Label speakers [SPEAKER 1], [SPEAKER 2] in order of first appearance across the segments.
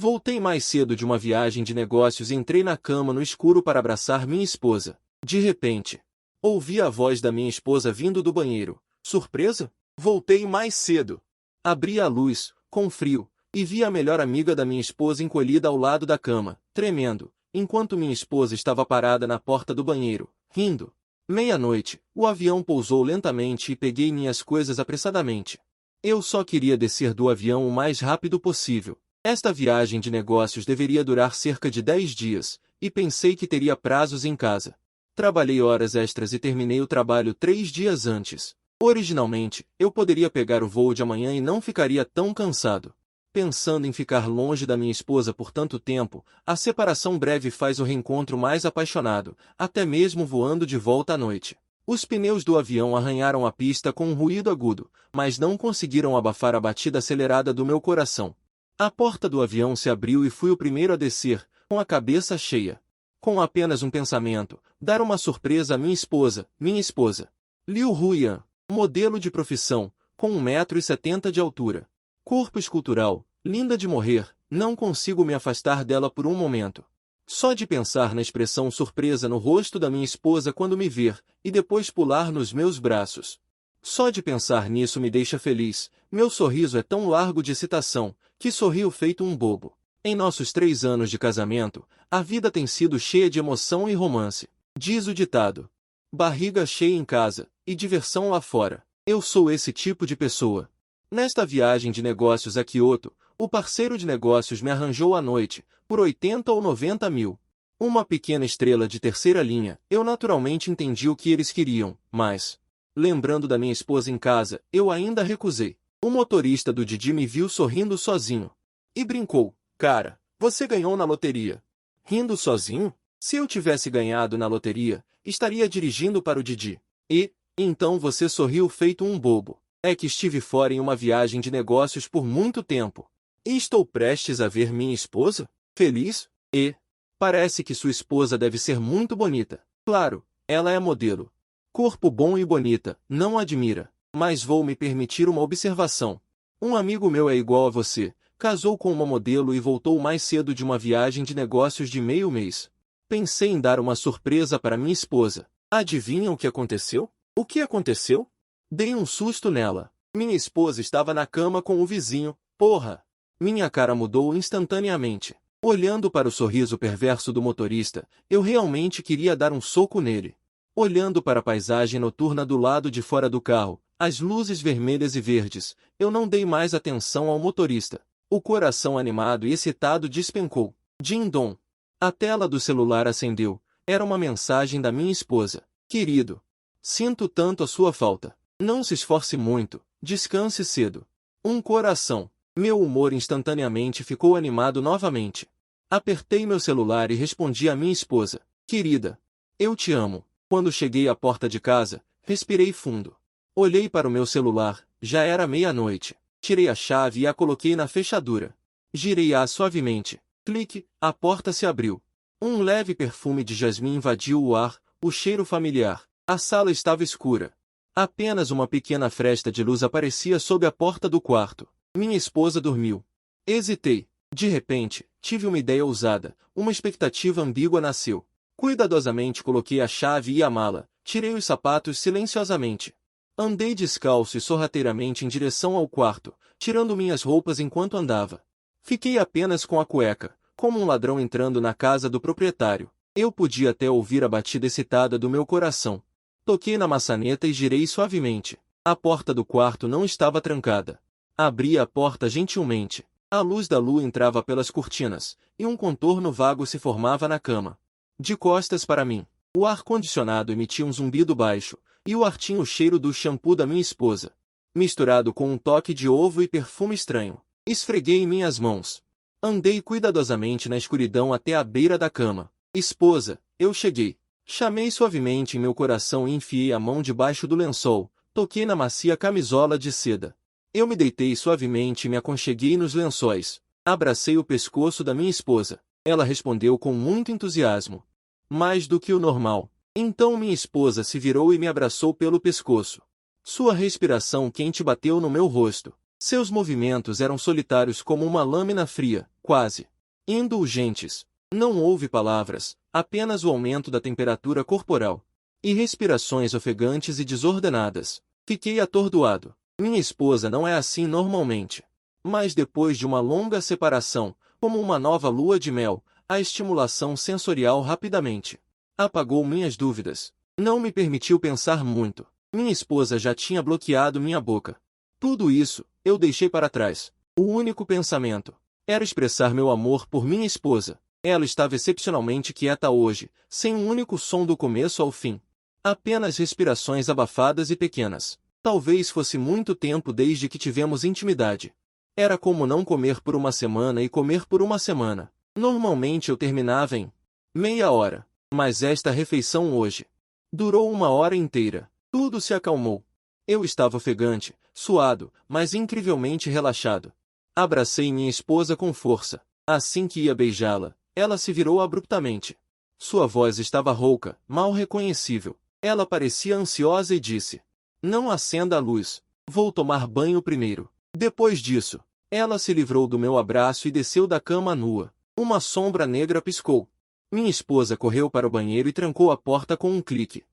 [SPEAKER 1] Voltei mais cedo de uma viagem de negócios e entrei na cama no escuro para abraçar minha esposa. De repente, ouvi a voz da minha esposa vindo do banheiro. Surpresa? Voltei mais cedo. Abri a luz, com frio, e vi a melhor amiga da minha esposa encolhida ao lado da cama, tremendo, enquanto minha esposa estava parada na porta do banheiro, rindo. Meia-noite, o avião pousou lentamente e peguei minhas coisas apressadamente. Eu só queria descer do avião o mais rápido possível. Esta viagem de negócios deveria durar cerca de 10 dias, e pensei que teria prazos em casa. Trabalhei horas extras e terminei o trabalho 3 dias antes. Originalmente, eu poderia pegar o voo de amanhã e não ficaria tão cansado. Pensando em ficar longe da minha esposa por tanto tempo, a separação breve faz o reencontro mais apaixonado, até mesmo voando de volta à noite. Os pneus do avião arranharam a pista com um ruído agudo, mas não conseguiram abafar a batida acelerada do meu coração. A porta do avião se abriu e fui o primeiro a descer, com a cabeça cheia. Com apenas um pensamento, dar uma surpresa à minha esposa. Liu Huyan, modelo de profissão, com 1,70 m de altura. Corpo escultural, linda de morrer, não consigo me afastar dela por um momento. Só de pensar na expressão surpresa no rosto da minha esposa quando me ver, e depois pular nos meus braços. Só de pensar nisso me deixa feliz. Meu sorriso é tão largo de excitação, que sorrio feito um bobo. Em nossos 3 anos de casamento, a vida tem sido cheia de emoção e romance. Diz o ditado: barriga cheia em casa, e diversão lá fora. Eu sou esse tipo de pessoa. Nesta viagem de negócios a Kyoto, o parceiro de negócios me arranjou à noite, por 80 ou 90 mil. Uma pequena estrela de terceira linha. Eu naturalmente entendi o que eles queriam, mas, lembrando da minha esposa em casa, eu ainda recusei. O motorista do Didi me viu sorrindo sozinho. E brincou: cara, você ganhou na loteria. Rindo sozinho? Se eu tivesse ganhado na loteria, estaria dirigindo para o Didi. E, então você sorriu feito um bobo. É que estive fora em uma viagem de negócios por muito tempo. E estou prestes a ver minha esposa? Feliz? E parece que sua esposa deve ser muito bonita. Claro, ela é modelo. Corpo bom e bonita, não admira. Mas vou me permitir uma observação. Um amigo meu é igual a você, casou com uma modelo e voltou mais cedo de uma viagem de negócios de meio mês. Pensei em dar uma surpresa para minha esposa. Adivinha o que aconteceu? O que aconteceu? Dei um susto nela. Minha esposa estava na cama com o vizinho. Porra! Minha cara mudou instantaneamente. Olhando para o sorriso perverso do motorista, eu realmente queria dar um soco nele. Olhando para a paisagem noturna do lado de fora do carro, as luzes vermelhas e verdes, eu não dei mais atenção ao motorista. O coração animado e excitado despencou. Din-dom. A tela do celular acendeu. Era uma mensagem da minha esposa. Querido, sinto tanto a sua falta. Não se esforce muito, descanse cedo. Um coração. Meu humor instantaneamente ficou animado novamente. Apertei meu celular e respondi à minha esposa: querida, eu te amo. Quando cheguei à porta de casa, respirei fundo. Olhei para o meu celular, já era meia-noite. Tirei a chave e a coloquei na fechadura. Girei-a suavemente. Clique, a porta se abriu. Um leve perfume de jasmim invadiu o ar, o cheiro familiar. A sala estava escura. Apenas uma pequena fresta de luz aparecia sob a porta do quarto. Minha esposa dormiu. Hesitei. De repente, tive uma ideia ousada. Uma expectativa ambígua nasceu. Cuidadosamente coloquei a chave e a mala. Tirei os sapatos silenciosamente. Andei descalço e sorrateiramente em direção ao quarto, tirando minhas roupas enquanto andava. Fiquei apenas com a cueca, como um ladrão entrando na casa do proprietário. Eu podia até ouvir a batida excitada do meu coração. Toquei na maçaneta e girei suavemente. A porta do quarto não estava trancada. Abri a porta gentilmente. A luz da lua entrava pelas cortinas, e um contorno vago se formava na cama. De costas para mim, o ar-condicionado emitia um zumbido baixo, e o ar tinha o cheiro do shampoo da minha esposa, misturado com um toque de ovo e perfume estranho. Esfreguei minhas mãos. Andei cuidadosamente na escuridão até a beira da cama. Esposa, eu cheguei. Chamei suavemente em meu coração e enfiei a mão debaixo do lençol. Toquei na macia camisola de seda. Eu me deitei suavemente e me aconcheguei nos lençóis. Abracei o pescoço da minha esposa. Ela respondeu com muito entusiasmo. Mais do que o normal. Então minha esposa se virou e me abraçou pelo pescoço. Sua respiração quente bateu no meu rosto. Seus movimentos eram solitários como uma lâmina fria, quase indulgentes. Não houve palavras, apenas o aumento da temperatura corporal. E respirações ofegantes e desordenadas. Fiquei atordoado. Minha esposa não é assim normalmente. Mas depois de uma longa separação, como uma nova lua de mel, a estimulação sensorial rapidamente apagou minhas dúvidas. Não me permitiu pensar muito. Minha esposa já tinha bloqueado minha boca. Tudo isso, eu deixei para trás. O único pensamento era expressar meu amor por minha esposa. Ela estava excepcionalmente quieta hoje, sem um único som do começo ao fim. Apenas respirações abafadas e pequenas. Talvez fosse muito tempo desde que tivemos intimidade. Era como não comer por uma semana e comer por uma semana. Normalmente eu terminava em meia hora. Mas esta refeição hoje durou uma hora inteira. Tudo se acalmou. Eu estava ofegante, suado, mas incrivelmente relaxado. Abracei minha esposa com força. Assim que ia beijá-la, ela se virou abruptamente. Sua voz estava rouca, mal reconhecível. Ela parecia ansiosa e disse: "Não acenda a luz. Vou tomar banho primeiro." Depois disso, ela se livrou do meu abraço e desceu da cama nua. Uma sombra negra piscou. Minha esposa correu para o banheiro e trancou a porta com um clique.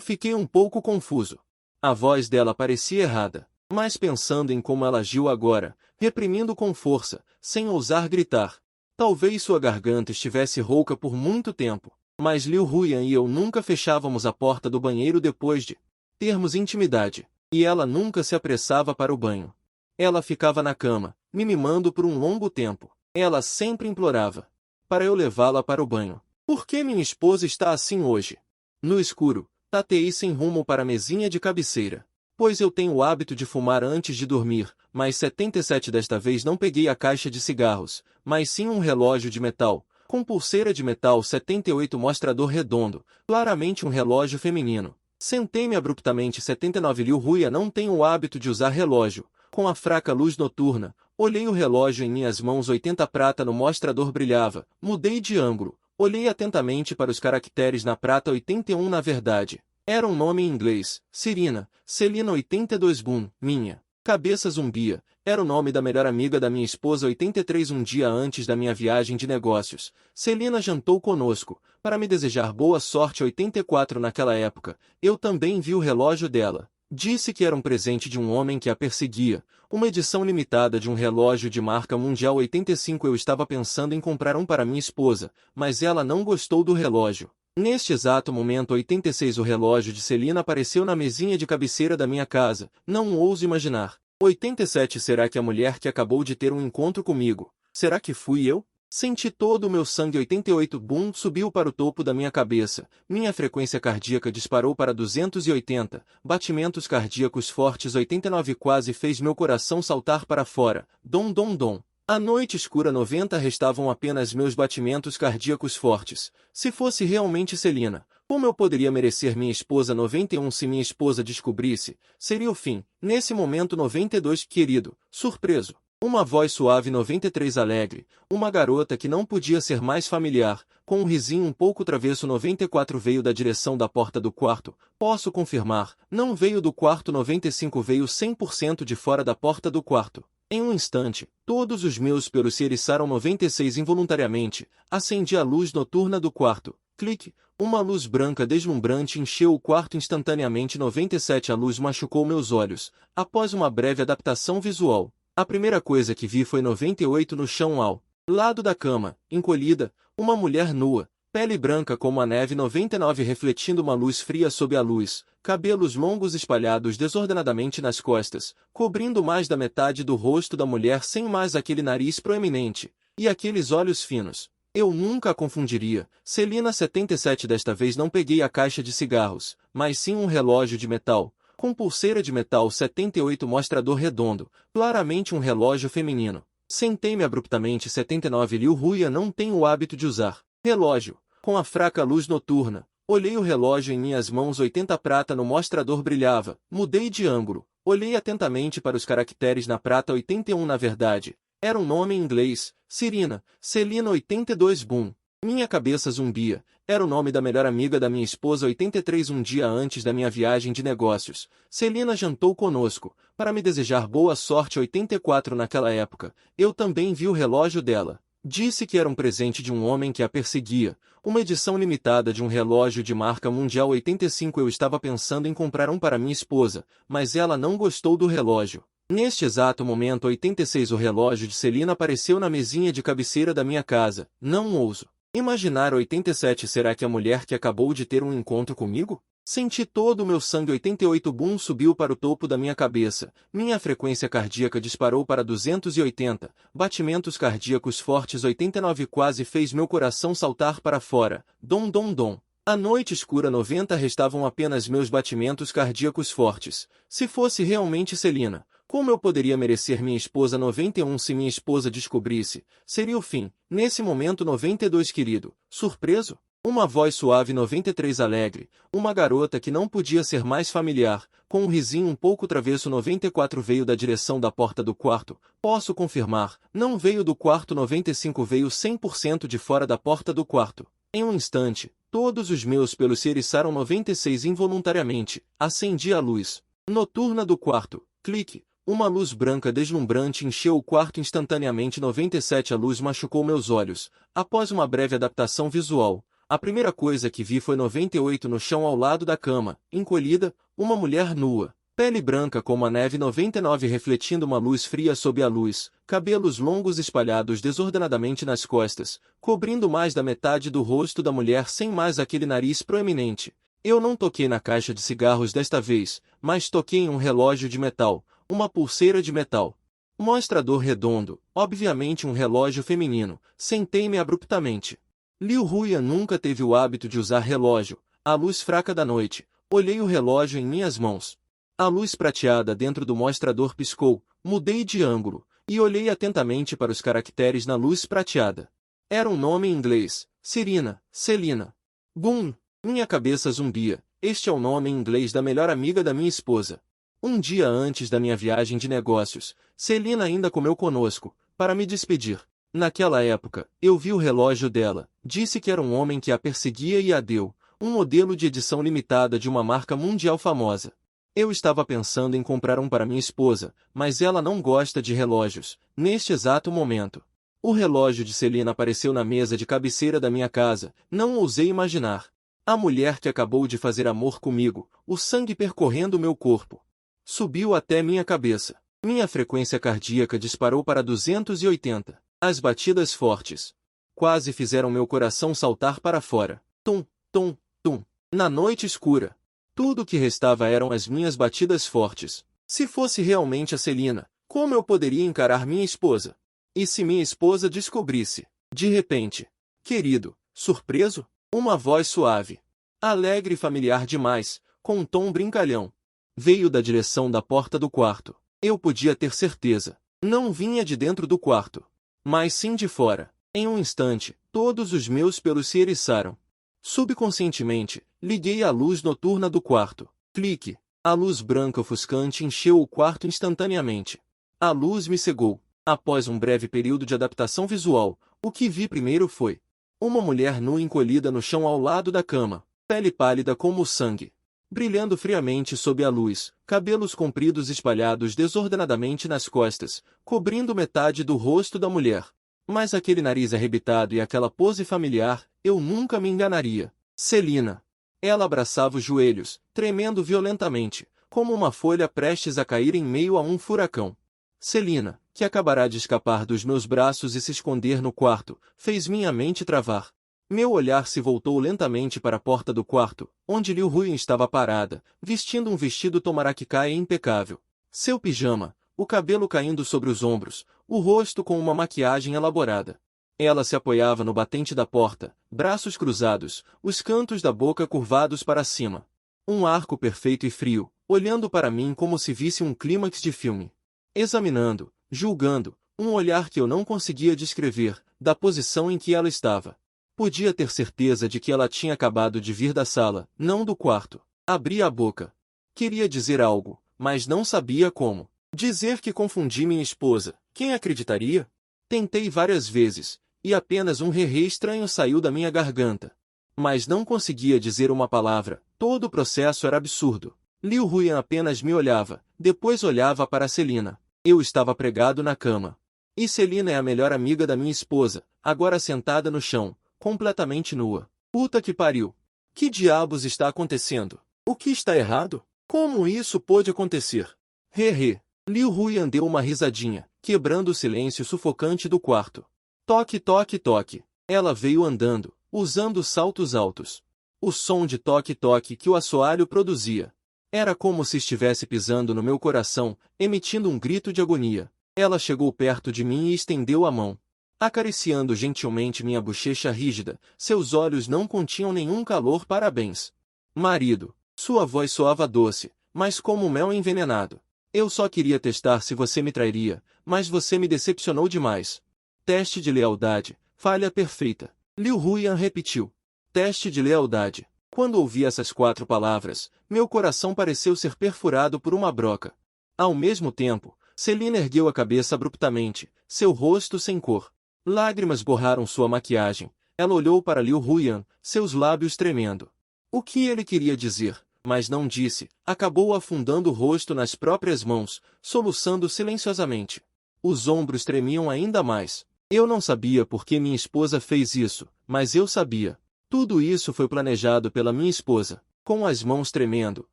[SPEAKER 1] Fiquei um pouco confuso. A voz dela parecia errada, mas pensando em como ela agiu agora, reprimindo com força, sem ousar gritar. Talvez sua garganta estivesse rouca por muito tempo. Mas Liu Huyan e eu nunca fechávamos a porta do banheiro depois de termos intimidade, e ela nunca se apressava para o banho. Ela ficava na cama, me mimando por um longo tempo. Ela sempre implorava para eu levá-la para o banho. Por que minha esposa está assim hoje? No escuro, tateei sem rumo para a mesinha de cabeceira. Pois eu tenho o hábito de fumar antes de dormir, mas 77 desta vez não peguei a caixa de cigarros, mas sim um relógio de metal, com pulseira de metal 78 mostrador redondo, claramente um relógio feminino. Sentei-me abruptamente. 79 Liu Huyan não tem o hábito de usar relógio. Com a fraca luz noturna, olhei o relógio em minhas mãos. 80 prata no mostrador brilhava. Mudei de ângulo. Olhei atentamente para os caracteres na prata. 81 na verdade. Era um nome em inglês. Serena. Celina 82 Boom. Minha cabeça zumbia. Era o nome da melhor amiga da minha esposa. 83 Um dia antes da minha viagem de negócios, Celina jantou conosco, para me desejar boa sorte. 84 Naquela época, eu também vi o relógio dela. Disse que era um presente de um homem que a perseguia, uma edição limitada de um relógio de marca mundial. 85 Eu estava pensando em comprar um para minha esposa, mas ela não gostou do relógio. Neste exato momento. 86 O relógio de Celina apareceu na mesinha de cabeceira da minha casa. Não ouso imaginar. 87 Será que a mulher que acabou de ter um encontro comigo? Será que fui eu? Senti todo o meu sangue. 88 Boom subiu para o topo da minha cabeça. Minha frequência cardíaca disparou para 280, batimentos cardíacos fortes. 89 Quase fez meu coração saltar para fora. Dom dom dom. A noite escura. 90 Restavam apenas meus batimentos cardíacos fortes. Se fosse realmente Celina, como eu poderia merecer minha esposa? 91 Se minha esposa descobrisse, seria o fim. Nesse momento. 92 Querido, surpreso. Uma voz suave. 93 Alegre, uma garota que não podia ser mais familiar, com um risinho um pouco travesso. 94 Veio da direção da porta do quarto. Posso confirmar, não veio do quarto. 95 Veio 100% de fora da porta do quarto. Em um instante, todos os meus pelos se eriçaram. 96 Involuntariamente, acendi a luz noturna do quarto. Clique. Uma luz branca deslumbrante encheu o quarto instantaneamente. 97 A luz machucou meus olhos. Após uma breve adaptação visual, a primeira coisa que vi foi 98 no chão ao lado da cama, encolhida, uma mulher nua, pele branca como a neve. 99 Refletindo uma luz fria sob a luz, cabelos longos espalhados desordenadamente nas costas, cobrindo mais da metade do rosto da mulher, sem mais aquele nariz proeminente, e aqueles olhos finos. Eu nunca a confundiria. Celina. 77 Desta vez não peguei a caixa de cigarros, mas sim um relógio de metal, com pulseira de metal. 78 Mostrador redondo, claramente um relógio feminino. Sentei-me abruptamente. 79 Liu Huyan não tem o hábito de usar relógio. Com a fraca luz noturna, olhei o relógio em minhas mãos. 80 prata no mostrador brilhava. Mudei de ângulo. Olhei atentamente para os caracteres na prata. 81 Na verdade, era um nome em inglês. Serena. Celina. 82 Boom. Minha cabeça zumbia. Era o nome da melhor amiga da minha esposa 83 um dia antes da minha viagem de negócios. Celina jantou conosco, para me desejar boa sorte 84 naquela época. Eu também vi o relógio dela. Disse que era um presente de um homem que a perseguia. Uma edição limitada de um relógio de marca mundial 85. Eu estava pensando em comprar um para minha esposa, mas ela não gostou do relógio. Neste exato momento 86 o relógio de Celina apareceu na mesinha de cabeceira da minha casa. Não ouso imaginar 87. Será que a mulher que acabou de ter um encontro comigo? Senti todo o meu sangue 88 boom subiu para o topo da minha cabeça. Minha frequência cardíaca disparou para 280, batimentos cardíacos fortes 89 quase fez meu coração saltar para fora. Dom dom dom. A noite escura 90 restavam apenas meus batimentos cardíacos fortes. Se fosse realmente Celina, como eu poderia merecer minha esposa 91 se minha esposa descobrisse? Seria o fim. Nesse momento 92 querido. Surpreso? Uma voz suave 93 alegre. Uma garota que não podia ser mais familiar, com um risinho um pouco travesso 94 veio da direção da porta do quarto. Posso confirmar, não veio do quarto 95 veio 100% de fora da porta do quarto. Em um instante, todos os meus pelos se eriçaram 96 involuntariamente. Acendi a luz noturna do quarto. Clique. Uma luz branca deslumbrante encheu o quarto instantaneamente 97 a luz machucou meus olhos. Após uma breve adaptação visual, a primeira coisa que vi foi 98 no chão ao lado da cama, encolhida, uma mulher nua, pele branca como a neve 99 refletindo uma luz fria sob a luz, cabelos longos espalhados desordenadamente nas costas, cobrindo mais da metade do rosto da mulher sem mais aquele nariz proeminente. Eu não toquei na caixa de cigarros desta vez, mas toquei em um relógio de metal, uma pulseira de metal. Mostrador redondo, obviamente um relógio feminino. Sentei-me abruptamente. Liu Huyan nunca teve o hábito de usar relógio. À luz fraca da noite, olhei o relógio em minhas mãos. A luz prateada dentro do mostrador piscou, mudei de ângulo, e olhei atentamente para os caracteres na luz prateada. Era um nome em inglês, Serena, Celina. Boom! Minha cabeça zumbia. Este é o nome em inglês da melhor amiga da minha esposa. Um dia antes da minha viagem de negócios, Celina ainda comeu conosco, para me despedir. Naquela época, eu vi o relógio dela, disse que era um homem que a perseguia e a deu, um modelo de edição limitada de uma marca mundial famosa. Eu estava pensando em comprar um para minha esposa, mas ela não gosta de relógios, neste exato momento. O relógio de Celina apareceu na mesa de cabeceira da minha casa, não ousei imaginar. A mulher que acabou de fazer amor comigo, o sangue percorrendo meu corpo. Subiu até minha cabeça. Minha frequência cardíaca disparou para 280. As batidas fortes quase fizeram meu coração saltar para fora. Tum, tum, tum. Na noite escura, tudo o que restava eram as minhas batidas fortes. Se fosse realmente a Celina, como eu poderia encarar minha esposa? E se minha esposa descobrisse? De repente, querido, surpreso? Uma voz suave, alegre e familiar demais, com um tom brincalhão. Veio da direção da porta do quarto. Eu podia ter certeza. Não vinha de dentro do quarto, mas sim de fora. Em um instante, todos os meus pelos se eriçaram. Subconscientemente, liguei a luz noturna do quarto. Clique. A luz branca ofuscante encheu o quarto instantaneamente. A luz me cegou. Após um breve período de adaptação visual, o que vi primeiro foi uma mulher nua encolhida no chão ao lado da cama, pele pálida como o sangue, brilhando friamente sob a luz, cabelos compridos espalhados desordenadamente nas costas, cobrindo metade do rosto da mulher. Mas aquele nariz arrebitado e aquela pose familiar, eu nunca me enganaria. Celina. Ela abraçava os joelhos, tremendo violentamente, como uma folha prestes a cair em meio a um furacão. Celina, que acabará de escapar dos meus braços e se esconder no quarto, fez minha mente travar. Meu olhar se voltou lentamente para a porta do quarto, onde Liu Huyan estava parada, vestindo um vestido tomaraquicaia impecável. Seu pijama, o cabelo caindo sobre os ombros, o rosto com uma maquiagem elaborada. Ela se apoiava no batente da porta, braços cruzados, os cantos da boca curvados para cima. Um arco perfeito e frio, olhando para mim como se visse um clímax de filme. Examinando, julgando, um olhar que eu não conseguia descrever, da posição em que ela estava. Podia ter certeza de que ela tinha acabado de vir da sala, não do quarto. Abri a boca. Queria dizer algo, mas não sabia como. Dizer que confundi minha esposa, quem acreditaria? Tentei várias vezes, e apenas um rerê estranho saiu da minha garganta. Mas não conseguia dizer uma palavra, todo o processo era absurdo. Liu Huyan apenas me olhava, depois olhava para Celina. Eu estava pregado na cama. E Celina é a melhor amiga da minha esposa, agora sentada no chão, completamente nua. Puta que pariu! Que diabos está acontecendo? O que está errado? Como isso pôde acontecer? Hehe. Liu Huyan deu uma risadinha, quebrando o silêncio sufocante do quarto. Toque, toque, toque. Ela veio andando, usando saltos altos. O som de toque-toque que o assoalho produzia. Era como se estivesse pisando no meu coração, emitindo um grito de agonia. Ela chegou perto de mim e estendeu a mão. Acariciando gentilmente minha bochecha rígida, seus olhos não continham nenhum calor. Parabéns. Marido. Sua voz soava doce, mas como mel envenenado. Eu só queria testar se você me trairia, mas você me decepcionou demais. Teste de lealdade, falha perfeita. Liu Huyan repetiu. Teste de lealdade. Quando ouvi essas 4 palavras, meu coração pareceu ser perfurado por uma broca. Ao mesmo tempo, Celina ergueu a cabeça abruptamente, seu rosto sem cor. Lágrimas borraram sua maquiagem. Ela olhou para Liu Huyan, seus lábios tremendo. O que ele queria dizer, mas não disse, acabou afundando o rosto nas próprias mãos, soluçando silenciosamente. Os ombros tremiam ainda mais. Eu não sabia por que minha esposa fez isso, mas eu sabia. Tudo isso foi planejado pela minha esposa. Com as mãos tremendo,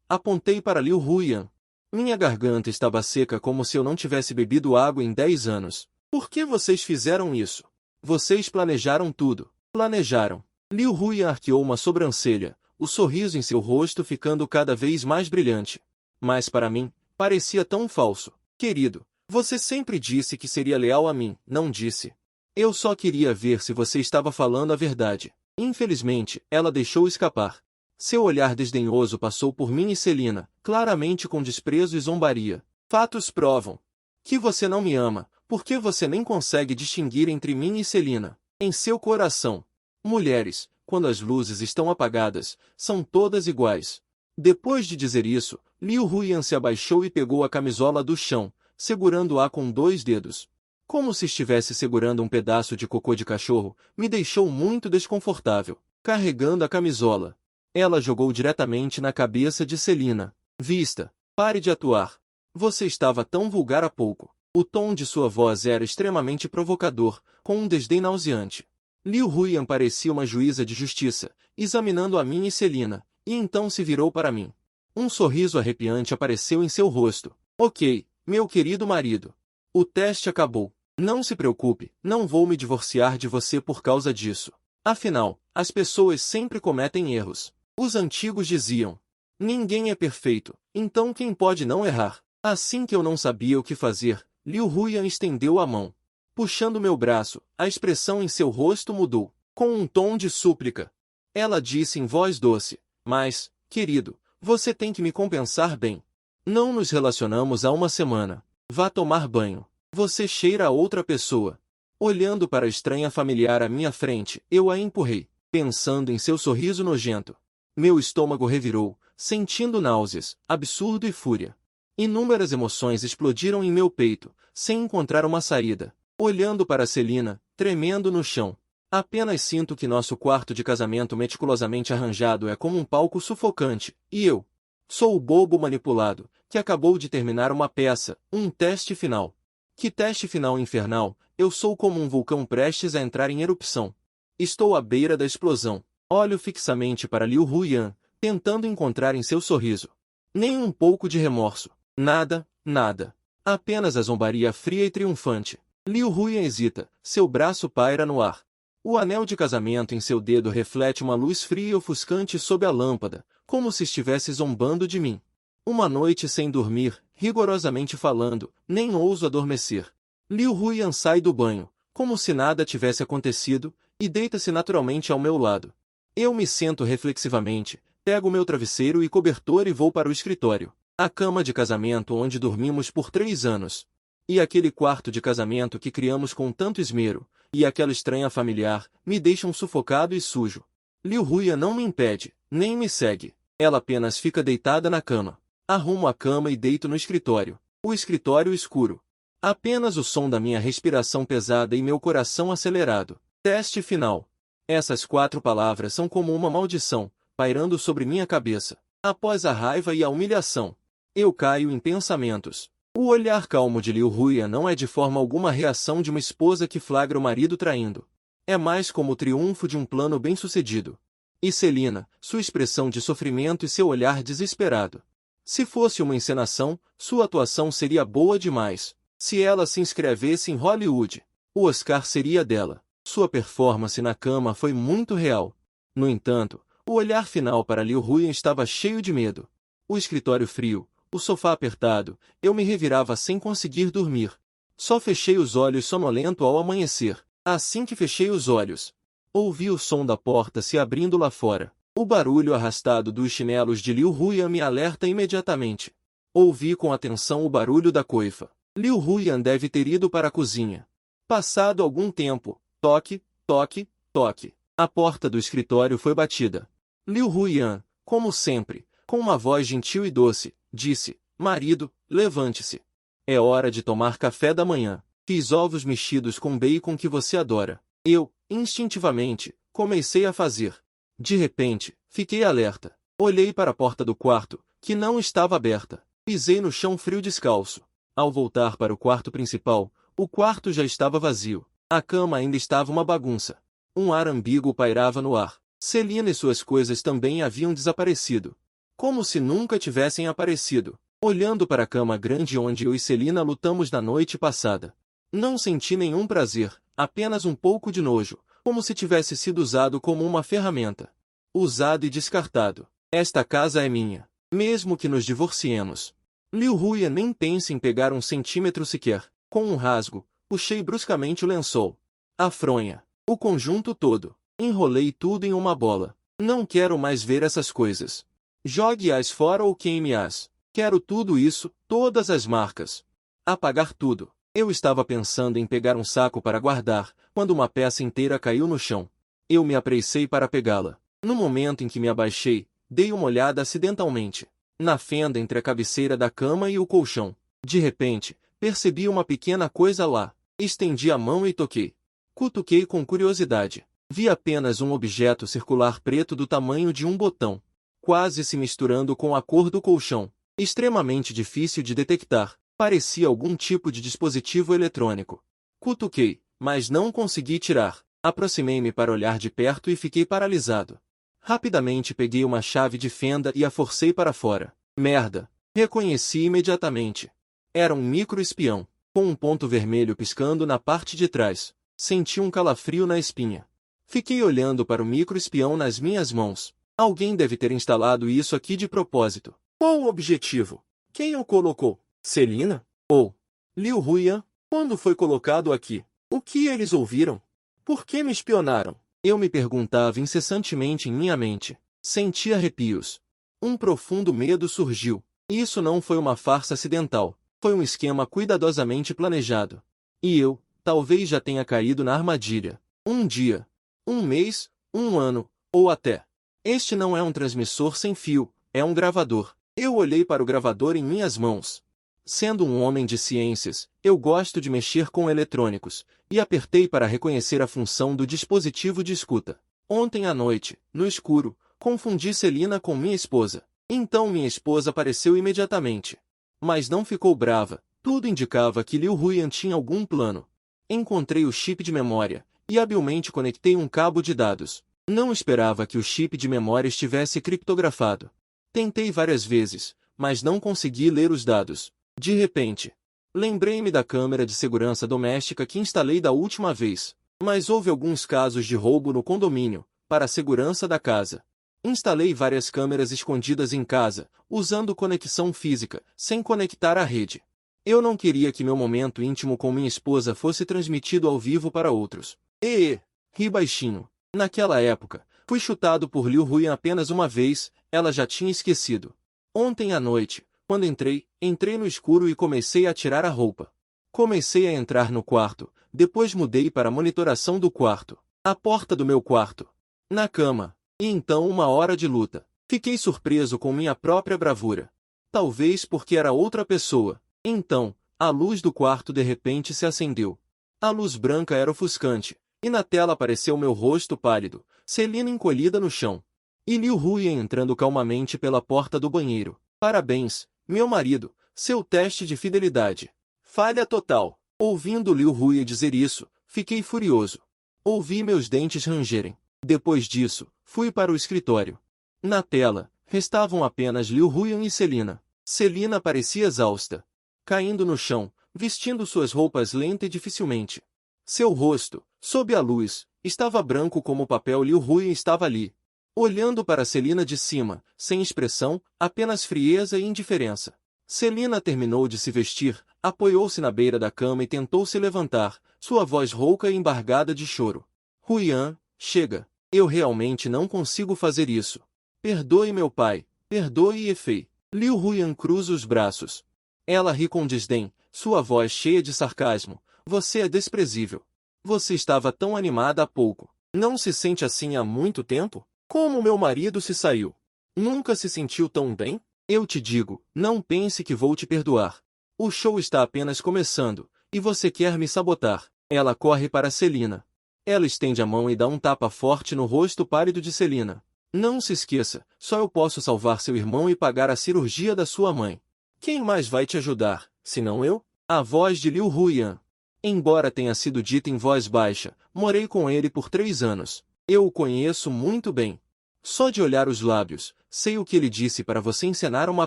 [SPEAKER 1] apontei para Liu Huyan. Minha garganta estava seca como se eu não tivesse bebido água em 10 anos. Por que vocês fizeram isso? Vocês planejaram tudo. Planejaram. Liu Huyan arqueou uma sobrancelha, o sorriso em seu rosto ficando cada vez mais brilhante. Mas para mim, parecia tão falso. Querido, você sempre disse que seria leal a mim, não disse? Eu só queria ver se você estava falando a verdade. Infelizmente, ela deixou escapar. Seu olhar desdenhoso passou por mim e Celina, claramente com desprezo e zombaria. Fatos provam que você não me ama, porque você nem consegue distinguir entre mim e Celina. Em seu coração, mulheres, quando as luzes estão apagadas, são todas iguais. Depois de dizer isso, Liu Huyan se abaixou e pegou a camisola do chão, segurando-a com 2 dedos. Como se estivesse segurando um pedaço de cocô de cachorro, me deixou muito desconfortável. Carregando a camisola, ela jogou diretamente na cabeça de Celina. Vista, pare de atuar. Você estava tão vulgar há pouco. O tom de sua voz era extremamente provocador, com um desdém nauseante. Liu Huyan parecia uma juíza de justiça, examinando a mim e Celina, e então se virou para mim. Um sorriso arrepiante apareceu em seu rosto. Ok, meu querido marido. O teste acabou. Não se preocupe, não vou me divorciar de você por causa disso. Afinal, as pessoas sempre cometem erros. Os antigos diziam: ninguém é perfeito, então quem pode não errar? Assim que eu não sabia o que fazer, Liu Huyan estendeu a mão. Puxando meu braço, a expressão em seu rosto mudou, com um tom de súplica. Ela disse em voz doce: mas, querido, você tem que me compensar bem. Não nos relacionamos há uma semana. Vá tomar banho. Você cheira a outra pessoa. Olhando para a estranha familiar à minha frente, eu a empurrei, pensando em seu sorriso nojento. Meu estômago revirou, sentindo náuseas, absurdo e fúria. Inúmeras emoções explodiram em meu peito, sem encontrar uma saída. Olhando para Celina, tremendo no chão. Apenas sinto que nosso quarto de casamento meticulosamente arranjado é como um palco sufocante, e eu sou o bobo manipulado, que acabou de terminar uma peça, um teste final. Que teste final infernal, eu sou como um vulcão prestes a entrar em erupção. Estou à beira da explosão. Olho fixamente para Liu Huyan, tentando encontrar em seu sorriso nem um pouco de remorso. Nada, nada. Apenas a zombaria fria e triunfante. Liu Huyan hesita, seu braço paira no ar. O anel de casamento em seu dedo reflete uma luz fria e ofuscante sob a lâmpada, como se estivesse zombando de mim. Uma noite sem dormir, rigorosamente falando, nem ouso adormecer. Liu Huyan sai do banho, como se nada tivesse acontecido, e deita-se naturalmente ao meu lado. Eu me sento reflexivamente, pego meu travesseiro e cobertor e vou para o escritório. A cama de casamento onde dormimos por 3 anos. E aquele quarto de casamento que criamos com tanto esmero, e aquela estranha familiar, me deixam sufocado e sujo. Liu Huyan não me impede, nem me segue. Ela apenas fica deitada na cama. Arrumo a cama e deito no escritório. O escritório escuro. Apenas o som da minha respiração pesada e meu coração acelerado. Teste final. Essas 4 palavras são como uma maldição, pairando sobre minha cabeça. Após a raiva e a humilhação, eu caio em pensamentos. O olhar calmo de Liu Huyan não é de forma alguma a reação de uma esposa que flagra o marido traindo. É mais como o triunfo de um plano bem-sucedido. E Celina, sua expressão de sofrimento e seu olhar desesperado. Se fosse uma encenação, sua atuação seria boa demais. Se ela se inscrevesse em Hollywood, o Oscar seria dela. Sua performance na cama foi muito real. No entanto, o olhar final para Liu Huyan estava cheio de medo. O escritório frio, o sofá apertado, eu me revirava sem conseguir dormir. Só fechei os olhos sonolento ao amanhecer. Assim que fechei os olhos, ouvi o som da porta se abrindo lá fora. O barulho arrastado dos chinelos de Liu Huyan me alerta imediatamente. Ouvi com atenção o barulho da coifa. Liu Huyan deve ter ido para a cozinha. Passado algum tempo, toque, toque, toque. A porta do escritório foi batida. Liu Huyan, como sempre, com uma voz gentil e doce, disse: "Marido, levante-se. É hora de tomar café da manhã. Fiz ovos mexidos com bacon que você adora." Eu, instintivamente, comecei a fazer. De repente, fiquei alerta. Olhei para a porta do quarto, que não estava aberta. Pisei no chão frio descalço. Ao voltar para o quarto principal, o quarto já estava vazio. A cama ainda estava uma bagunça. Um ar ambíguo pairava no ar. Celina e suas coisas também haviam desaparecido. Como se nunca tivessem aparecido. Olhando para a cama grande onde eu e Celina lutamos na noite passada. Não senti nenhum prazer, apenas um pouco de nojo, como se tivesse sido usado como uma ferramenta. Usado e descartado. Esta casa é minha, mesmo que nos divorciemos. Liu Huyan nem pensa em pegar 1 centímetro sequer. Com um rasgo, puxei bruscamente o lençol. A fronha. O conjunto todo. Enrolei tudo em uma bola. Não quero mais ver essas coisas. Jogue-as fora ou queime-as. Quero tudo isso, todas as marcas. Apagar tudo. Eu estava pensando em pegar um saco para guardar, quando uma peça inteira caiu no chão. Eu me apressei para pegá-la. No momento em que me abaixei, dei uma olhada acidentalmente. Na fenda entre a cabeceira da cama e o colchão. De repente, percebi uma pequena coisa lá. Estendi a mão e toquei. Cutuquei com curiosidade. Vi apenas um objeto circular preto do tamanho de um botão, quase se misturando com a cor do colchão. Extremamente difícil de detectar. Parecia algum tipo de dispositivo eletrônico. Cutuquei, mas não consegui tirar. Aproximei-me para olhar de perto e fiquei paralisado. Rapidamente peguei uma chave de fenda e a forcei para fora. Merda! Reconheci imediatamente. Era um microespião, com um ponto vermelho piscando na parte de trás. Senti um calafrio na espinha. Fiquei olhando para o microespião nas minhas mãos. Alguém deve ter instalado isso aqui de propósito. Qual o objetivo? Quem o colocou? Celina? Ou Liu Huyan? Quando foi colocado aqui? O que eles ouviram? Por que me espionaram? Eu me perguntava incessantemente em minha mente. Senti arrepios. Um profundo medo surgiu. Isso não foi uma farsa acidental. Foi um esquema cuidadosamente planejado. E eu, talvez já tenha caído na armadilha. Um dia, um mês, um ano, ou até. Este não é um transmissor sem fio, é um gravador. Eu olhei para o gravador em minhas mãos. Sendo um homem de ciências, eu gosto de mexer com eletrônicos, e apertei para reconhecer a função do dispositivo de escuta. Ontem à noite, no escuro, confundi Celina com minha esposa. Então minha esposa apareceu imediatamente. Mas não ficou brava, tudo indicava que Liu Huyan tinha algum plano. Encontrei o chip de memória, e habilmente conectei um cabo de dados. Não esperava que o chip de memória estivesse criptografado. Tentei várias vezes, mas não consegui ler os dados. De repente, lembrei-me da câmera de segurança doméstica que instalei da última vez. Mas houve alguns casos de roubo no condomínio, para a segurança da casa. Instalei várias câmeras escondidas em casa, usando conexão física, sem conectar à rede. Eu não queria que meu momento íntimo com minha esposa fosse transmitido ao vivo para outros. Ri baixinho. Naquela época, fui chutado por Liu Huyan apenas uma vez, ela já tinha esquecido. Ontem à noite, quando entrei no escuro e comecei a tirar a roupa. Comecei a entrar no quarto, depois mudei para a monitoração do quarto, a porta do meu quarto, na cama, e então 1 hora de luta. Fiquei surpreso com minha própria bravura. Talvez porque era outra pessoa. Então, a luz do quarto de repente se acendeu. A luz branca era ofuscante, E na tela apareceu meu rosto pálido, Celina encolhida no chão. E Liu Huyan entrando calmamente pela porta do banheiro. Parabéns, meu marido, seu teste de fidelidade. Falha total. Ouvindo Liu Huyan dizer isso, fiquei furioso. Ouvi meus dentes rangerem. Depois disso, fui para o escritório. Na tela, restavam apenas Liu Huyan e Celina. Celina parecia exausta. Caindo no chão, vestindo suas roupas lenta e dificilmente. Seu rosto, sob a luz, estava branco como papel. Liu Huyan estava ali, olhando para Celina de cima, sem expressão, apenas frieza e indiferença. Celina terminou de se vestir, apoiou-se na beira da cama e tentou se levantar, sua voz rouca e embargada de choro. Huyan, chega. Eu realmente não consigo fazer isso. Perdoe meu pai, perdoe Efei. Liu Huyan cruza os braços. Ela ri com desdém, sua voz cheia de sarcasmo. Você é desprezível. Você estava tão animada há pouco. Não se sente assim há muito tempo? Como meu marido se saiu? Nunca se sentiu tão bem? Eu te digo, não pense que vou te perdoar. O show está apenas começando, e você quer me sabotar. Ela corre para Celina. Ela estende a mão e dá um tapa forte no rosto pálido de Celina. Não se esqueça, só eu posso salvar seu irmão e pagar a cirurgia da sua mãe. Quem mais vai te ajudar, senão eu? A voz de Liu Huyan. Embora tenha sido dita em voz baixa, morei com ele por 3 anos. Eu o conheço muito bem. Só de olhar os lábios, sei o que ele disse para você encenar uma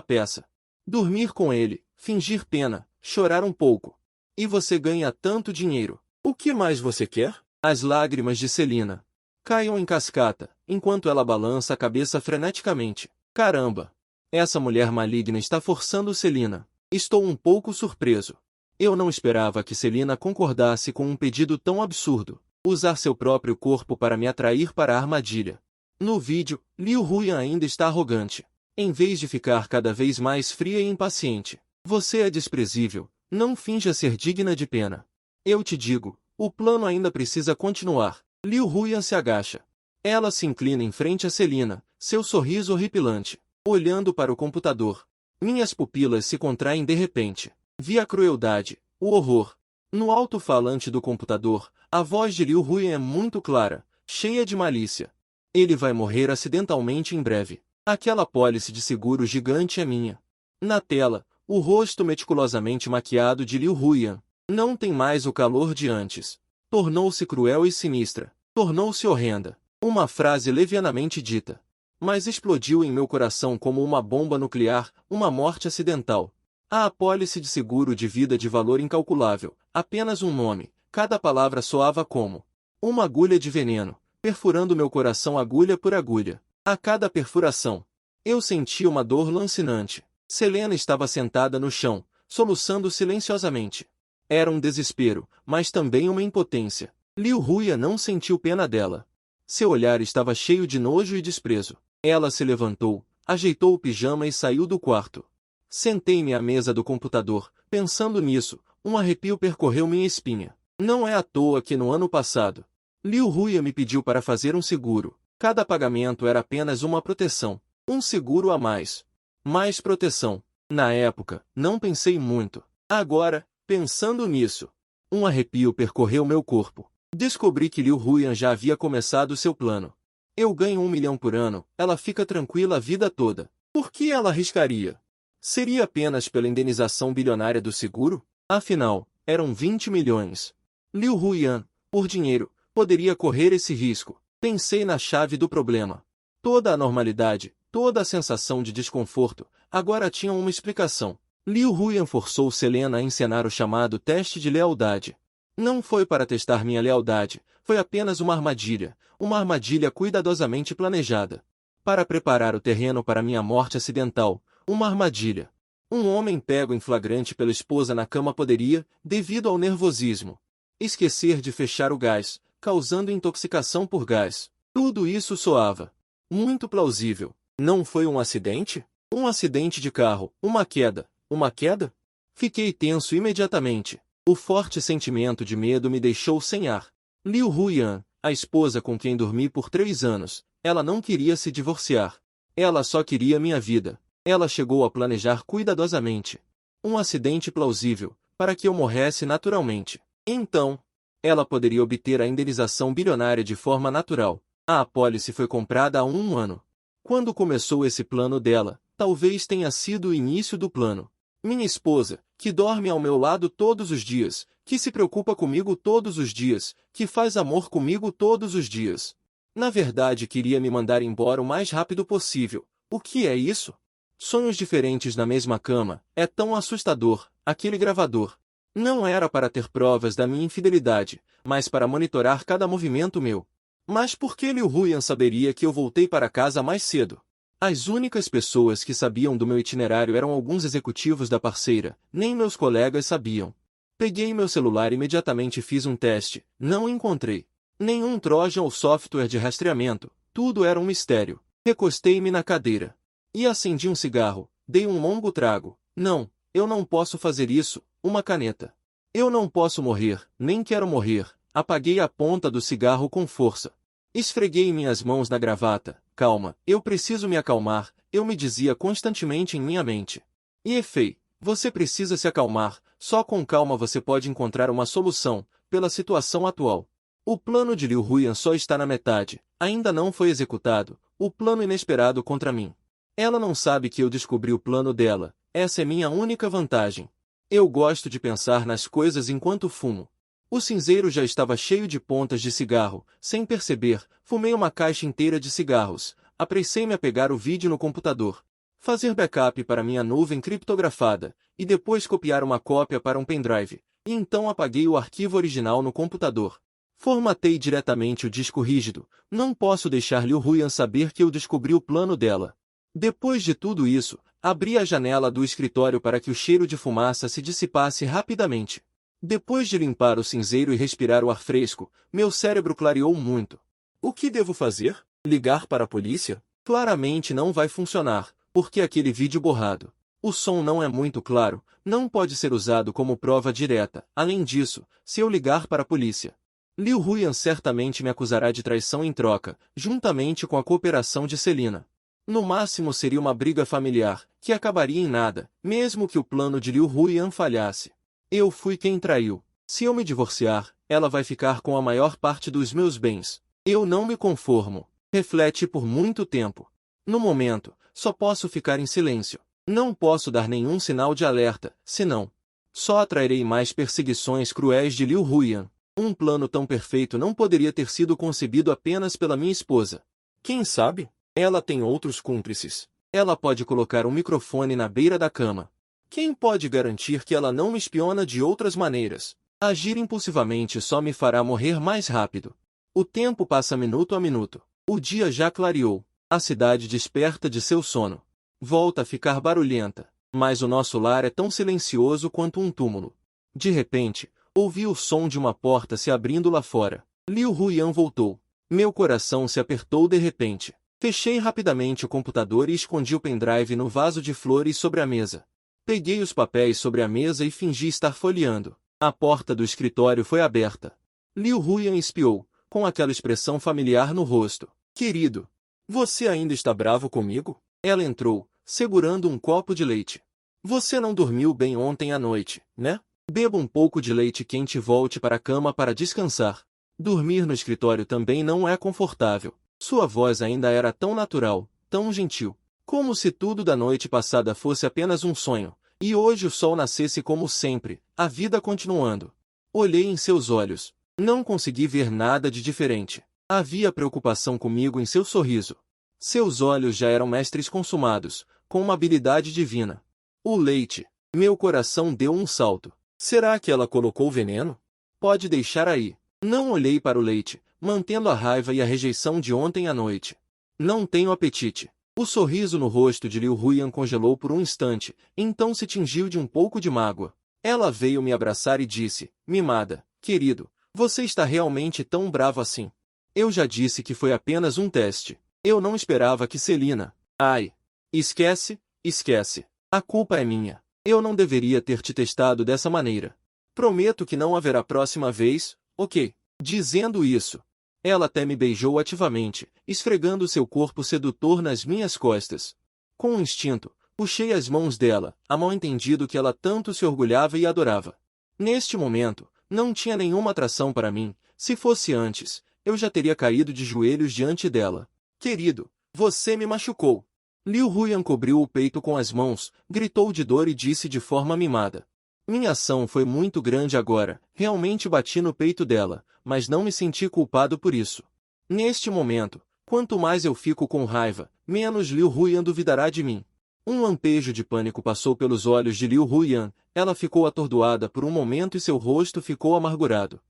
[SPEAKER 1] peça. Dormir com ele, fingir pena, chorar um pouco. E você ganha tanto dinheiro. O que mais você quer? As lágrimas de Celina caiam em cascata, enquanto ela balança a cabeça freneticamente. Caramba! Essa mulher maligna está forçando Celina. Estou um pouco surpreso. Eu não esperava que Celina concordasse com um pedido tão absurdo. Usar seu próprio corpo para me atrair para a armadilha. No vídeo, Liu Huyan ainda está arrogante. Em vez de ficar cada vez mais fria e impaciente. Você é desprezível, não finja ser digna de pena. Eu te digo, o plano ainda precisa continuar. Liu Huyan se agacha. Ela se inclina em frente a Celina, seu sorriso horripilante. Olhando para o computador. Minhas pupilas se contraem de repente. Vi a crueldade, o horror. No alto-falante do computador, a voz de Liu Huyan é muito clara, cheia de malícia. Ele vai morrer acidentalmente em breve. Aquela apólice de seguro gigante é minha. Na tela, o rosto meticulosamente maquiado de Liu Huyan. Não tem mais o calor de antes. Tornou-se cruel e sinistra. Tornou-se horrenda. Uma frase levianamente dita. Mas explodiu em meu coração como uma bomba nuclear, uma morte acidental. A apólice de seguro de vida de valor incalculável, apenas um nome, cada palavra soava como uma agulha de veneno, perfurando meu coração agulha por agulha. A cada perfuração, eu sentia uma dor lancinante. Celina estava sentada no chão, soluçando silenciosamente. Era um desespero, mas também uma impotência. Liu Huyan não sentiu pena dela. Seu olhar estava cheio de nojo e desprezo. Ela se levantou, ajeitou o pijama e saiu do quarto. Sentei-me à mesa do computador, pensando nisso, um arrepio percorreu minha espinha. Não é à toa que no ano passado, Liu Huyan me pediu para fazer um seguro. Cada pagamento era apenas uma proteção. Um seguro a mais. Mais proteção. Na época, não pensei muito. Agora, pensando nisso, um arrepio percorreu meu corpo. Descobri que Liu Huyan já havia começado seu plano. Eu ganho 1 milhão por ano, ela fica tranquila a vida toda. Por que ela arriscaria? Seria apenas pela indenização bilionária do seguro? Afinal, eram 20 milhões. Liu Huyan, por dinheiro, poderia correr esse risco. Pensei na chave do problema. Toda a normalidade, toda a sensação de desconforto, agora tinham uma explicação. Liu Huyan forçou Celina a encenar o chamado teste de lealdade. Não foi para testar minha lealdade, foi apenas uma armadilha cuidadosamente planejada. Para preparar o terreno para minha morte acidental, uma armadilha. Um homem pego em flagrante pela esposa na cama poderia, devido ao nervosismo, esquecer de fechar o gás, causando intoxicação por gás. Tudo isso soava muito plausível. Não foi um acidente? Um acidente de carro, uma queda. Uma queda? Fiquei tenso imediatamente. O forte sentimento de medo me deixou sem ar. Liu Huyan, a esposa com quem dormi por 3 anos, ela não queria se divorciar. Ela só queria minha vida. Ela chegou a planejar cuidadosamente um acidente plausível, para que eu morresse naturalmente. Então, Ela poderia obter a indenização bilionária de forma natural. A apólice foi comprada há um ano. Quando começou esse plano dela, talvez tenha sido o início do plano. Minha esposa, que dorme ao meu lado todos os dias, que se preocupa comigo todos os dias, que faz amor comigo todos os dias. Na verdade, queria me mandar embora o mais rápido possível. O que é isso? Sonhos diferentes na mesma cama, é tão assustador, aquele gravador. Não era para ter provas da minha infidelidade, mas para monitorar cada movimento meu. Mas por que Liu Huyan saberia que eu voltei para casa mais cedo? As únicas pessoas que sabiam do meu itinerário eram alguns executivos da parceira, nem meus colegas sabiam. Peguei meu celular e imediatamente fiz um teste, não encontrei nenhum trojan ou software de rastreamento, tudo era um mistério. Recostei-me na cadeira e acendi um cigarro, dei um longo trago. Não, eu não posso fazer isso, uma caneta. Eu não posso morrer, nem quero morrer. Apaguei a ponta do cigarro com força. Esfreguei minhas mãos na gravata. Calma, eu preciso me acalmar, eu me dizia constantemente em minha mente. E Fei, você precisa se acalmar, só com calma você pode encontrar uma solução, pela situação atual. O plano de Liu Huyan só está na metade, ainda não foi executado, o plano inesperado contra mim. Ela não sabe que eu descobri o plano dela, essa é minha única vantagem. Eu gosto de pensar nas coisas enquanto fumo. O cinzeiro já estava cheio de pontas de cigarro. Sem perceber, fumei uma caixa inteira de cigarros. Apressei-me a pegar o vídeo no computador, fazer backup para minha nuvem criptografada, e depois copiar uma cópia para um pendrive, e então apaguei o arquivo original no computador. Formatei diretamente o disco rígido. Não posso deixar Liu Huyan saber que eu descobri o plano dela. Depois de tudo isso, abri a janela do escritório para que o cheiro de fumaça se dissipasse rapidamente. Depois de limpar o cinzeiro e respirar o ar fresco, meu cérebro clareou muito. O que devo fazer? Ligar para a polícia? Claramente não vai funcionar, porque aquele vídeo borrado. O som não é muito claro, não pode ser usado como prova direta. Além disso, se eu ligar para a polícia, Liu Huyan certamente me acusará de traição em troca, juntamente com a cooperação de Celina. No máximo seria uma briga familiar, que acabaria em nada, mesmo que o plano de Liu Huyan falhasse. Eu fui quem traiu. Se eu me divorciar, ela vai ficar com a maior parte dos meus bens. Eu não me conformo. Reflete por muito tempo. No momento, só posso ficar em silêncio. Não posso dar nenhum sinal de alerta, senão só atrairei mais perseguições cruéis de Liu Huyan. Um plano tão perfeito não poderia ter sido concebido apenas pela minha esposa. Quem sabe? Ela tem outros cúmplices. Ela pode colocar um microfone na beira da cama. Quem pode garantir que ela não me espiona de outras maneiras? Agir impulsivamente só me fará morrer mais rápido. O tempo passa minuto a minuto. O dia já clareou. A cidade desperta de seu sono. Volta a ficar barulhenta. Mas o nosso lar é tão silencioso quanto um túmulo. De repente, ouvi o som de uma porta se abrindo lá fora. Liu Huyan voltou. Meu coração se apertou de repente. Fechei rapidamente o computador e escondi o pendrive no vaso de flores sobre a mesa. Peguei os papéis sobre a mesa e fingi estar folheando. A porta do escritório foi aberta. Liu Huyan espiou, com aquela expressão familiar no rosto. Querido, você ainda está bravo comigo? Ela entrou, segurando um copo de leite. Você não dormiu bem ontem à noite, né? Beba um pouco de leite quente e volte para a cama para descansar. Dormir no escritório também não é confortável. Sua voz ainda era tão natural, tão gentil. Como se tudo da noite passada fosse apenas um sonho, e hoje o sol nascesse como sempre, a vida continuando. Olhei em seus olhos. Não consegui ver nada de diferente. Havia preocupação comigo em seu sorriso. Seus olhos já eram mestres consumados, com uma habilidade divina. O leite. Meu coração deu um salto. Será que ela colocou veneno? Pode deixar aí. Não olhei para o leite, mantendo a raiva e a rejeição de ontem à noite. Não tenho apetite. O sorriso no rosto de Liu Huyan congelou por um instante, então se tingiu de um pouco de mágoa. Ela veio me abraçar e disse, mimada, querido, você está realmente tão bravo assim. Eu já disse que foi apenas um teste. Eu não esperava que Celina... Ai! Esquece, esquece. A culpa é minha. Eu não deveria ter te testado dessa maneira. Prometo que não haverá próxima vez, ok? Dizendo isso, ela até me beijou ativamente, esfregando seu corpo sedutor nas minhas costas. Com um instinto, puxei as mãos dela, a mal entendido que ela tanto se orgulhava e adorava. Neste momento, Não tinha nenhuma atração para mim. Se fosse antes, eu já teria caído de joelhos diante dela. Querido, você me machucou. Liu Huyan cobriu o peito com as mãos, gritou de dor e disse de forma mimada. Minha ação foi muito grande agora, realmente bati no peito dela, mas não me senti culpado por isso. Neste momento, quanto mais eu fico com raiva, menos Liu Huyan duvidará de mim. Um lampejo de pânico passou pelos olhos de Liu Huyan, ela ficou atordoada por um momento e seu rosto ficou amargurado.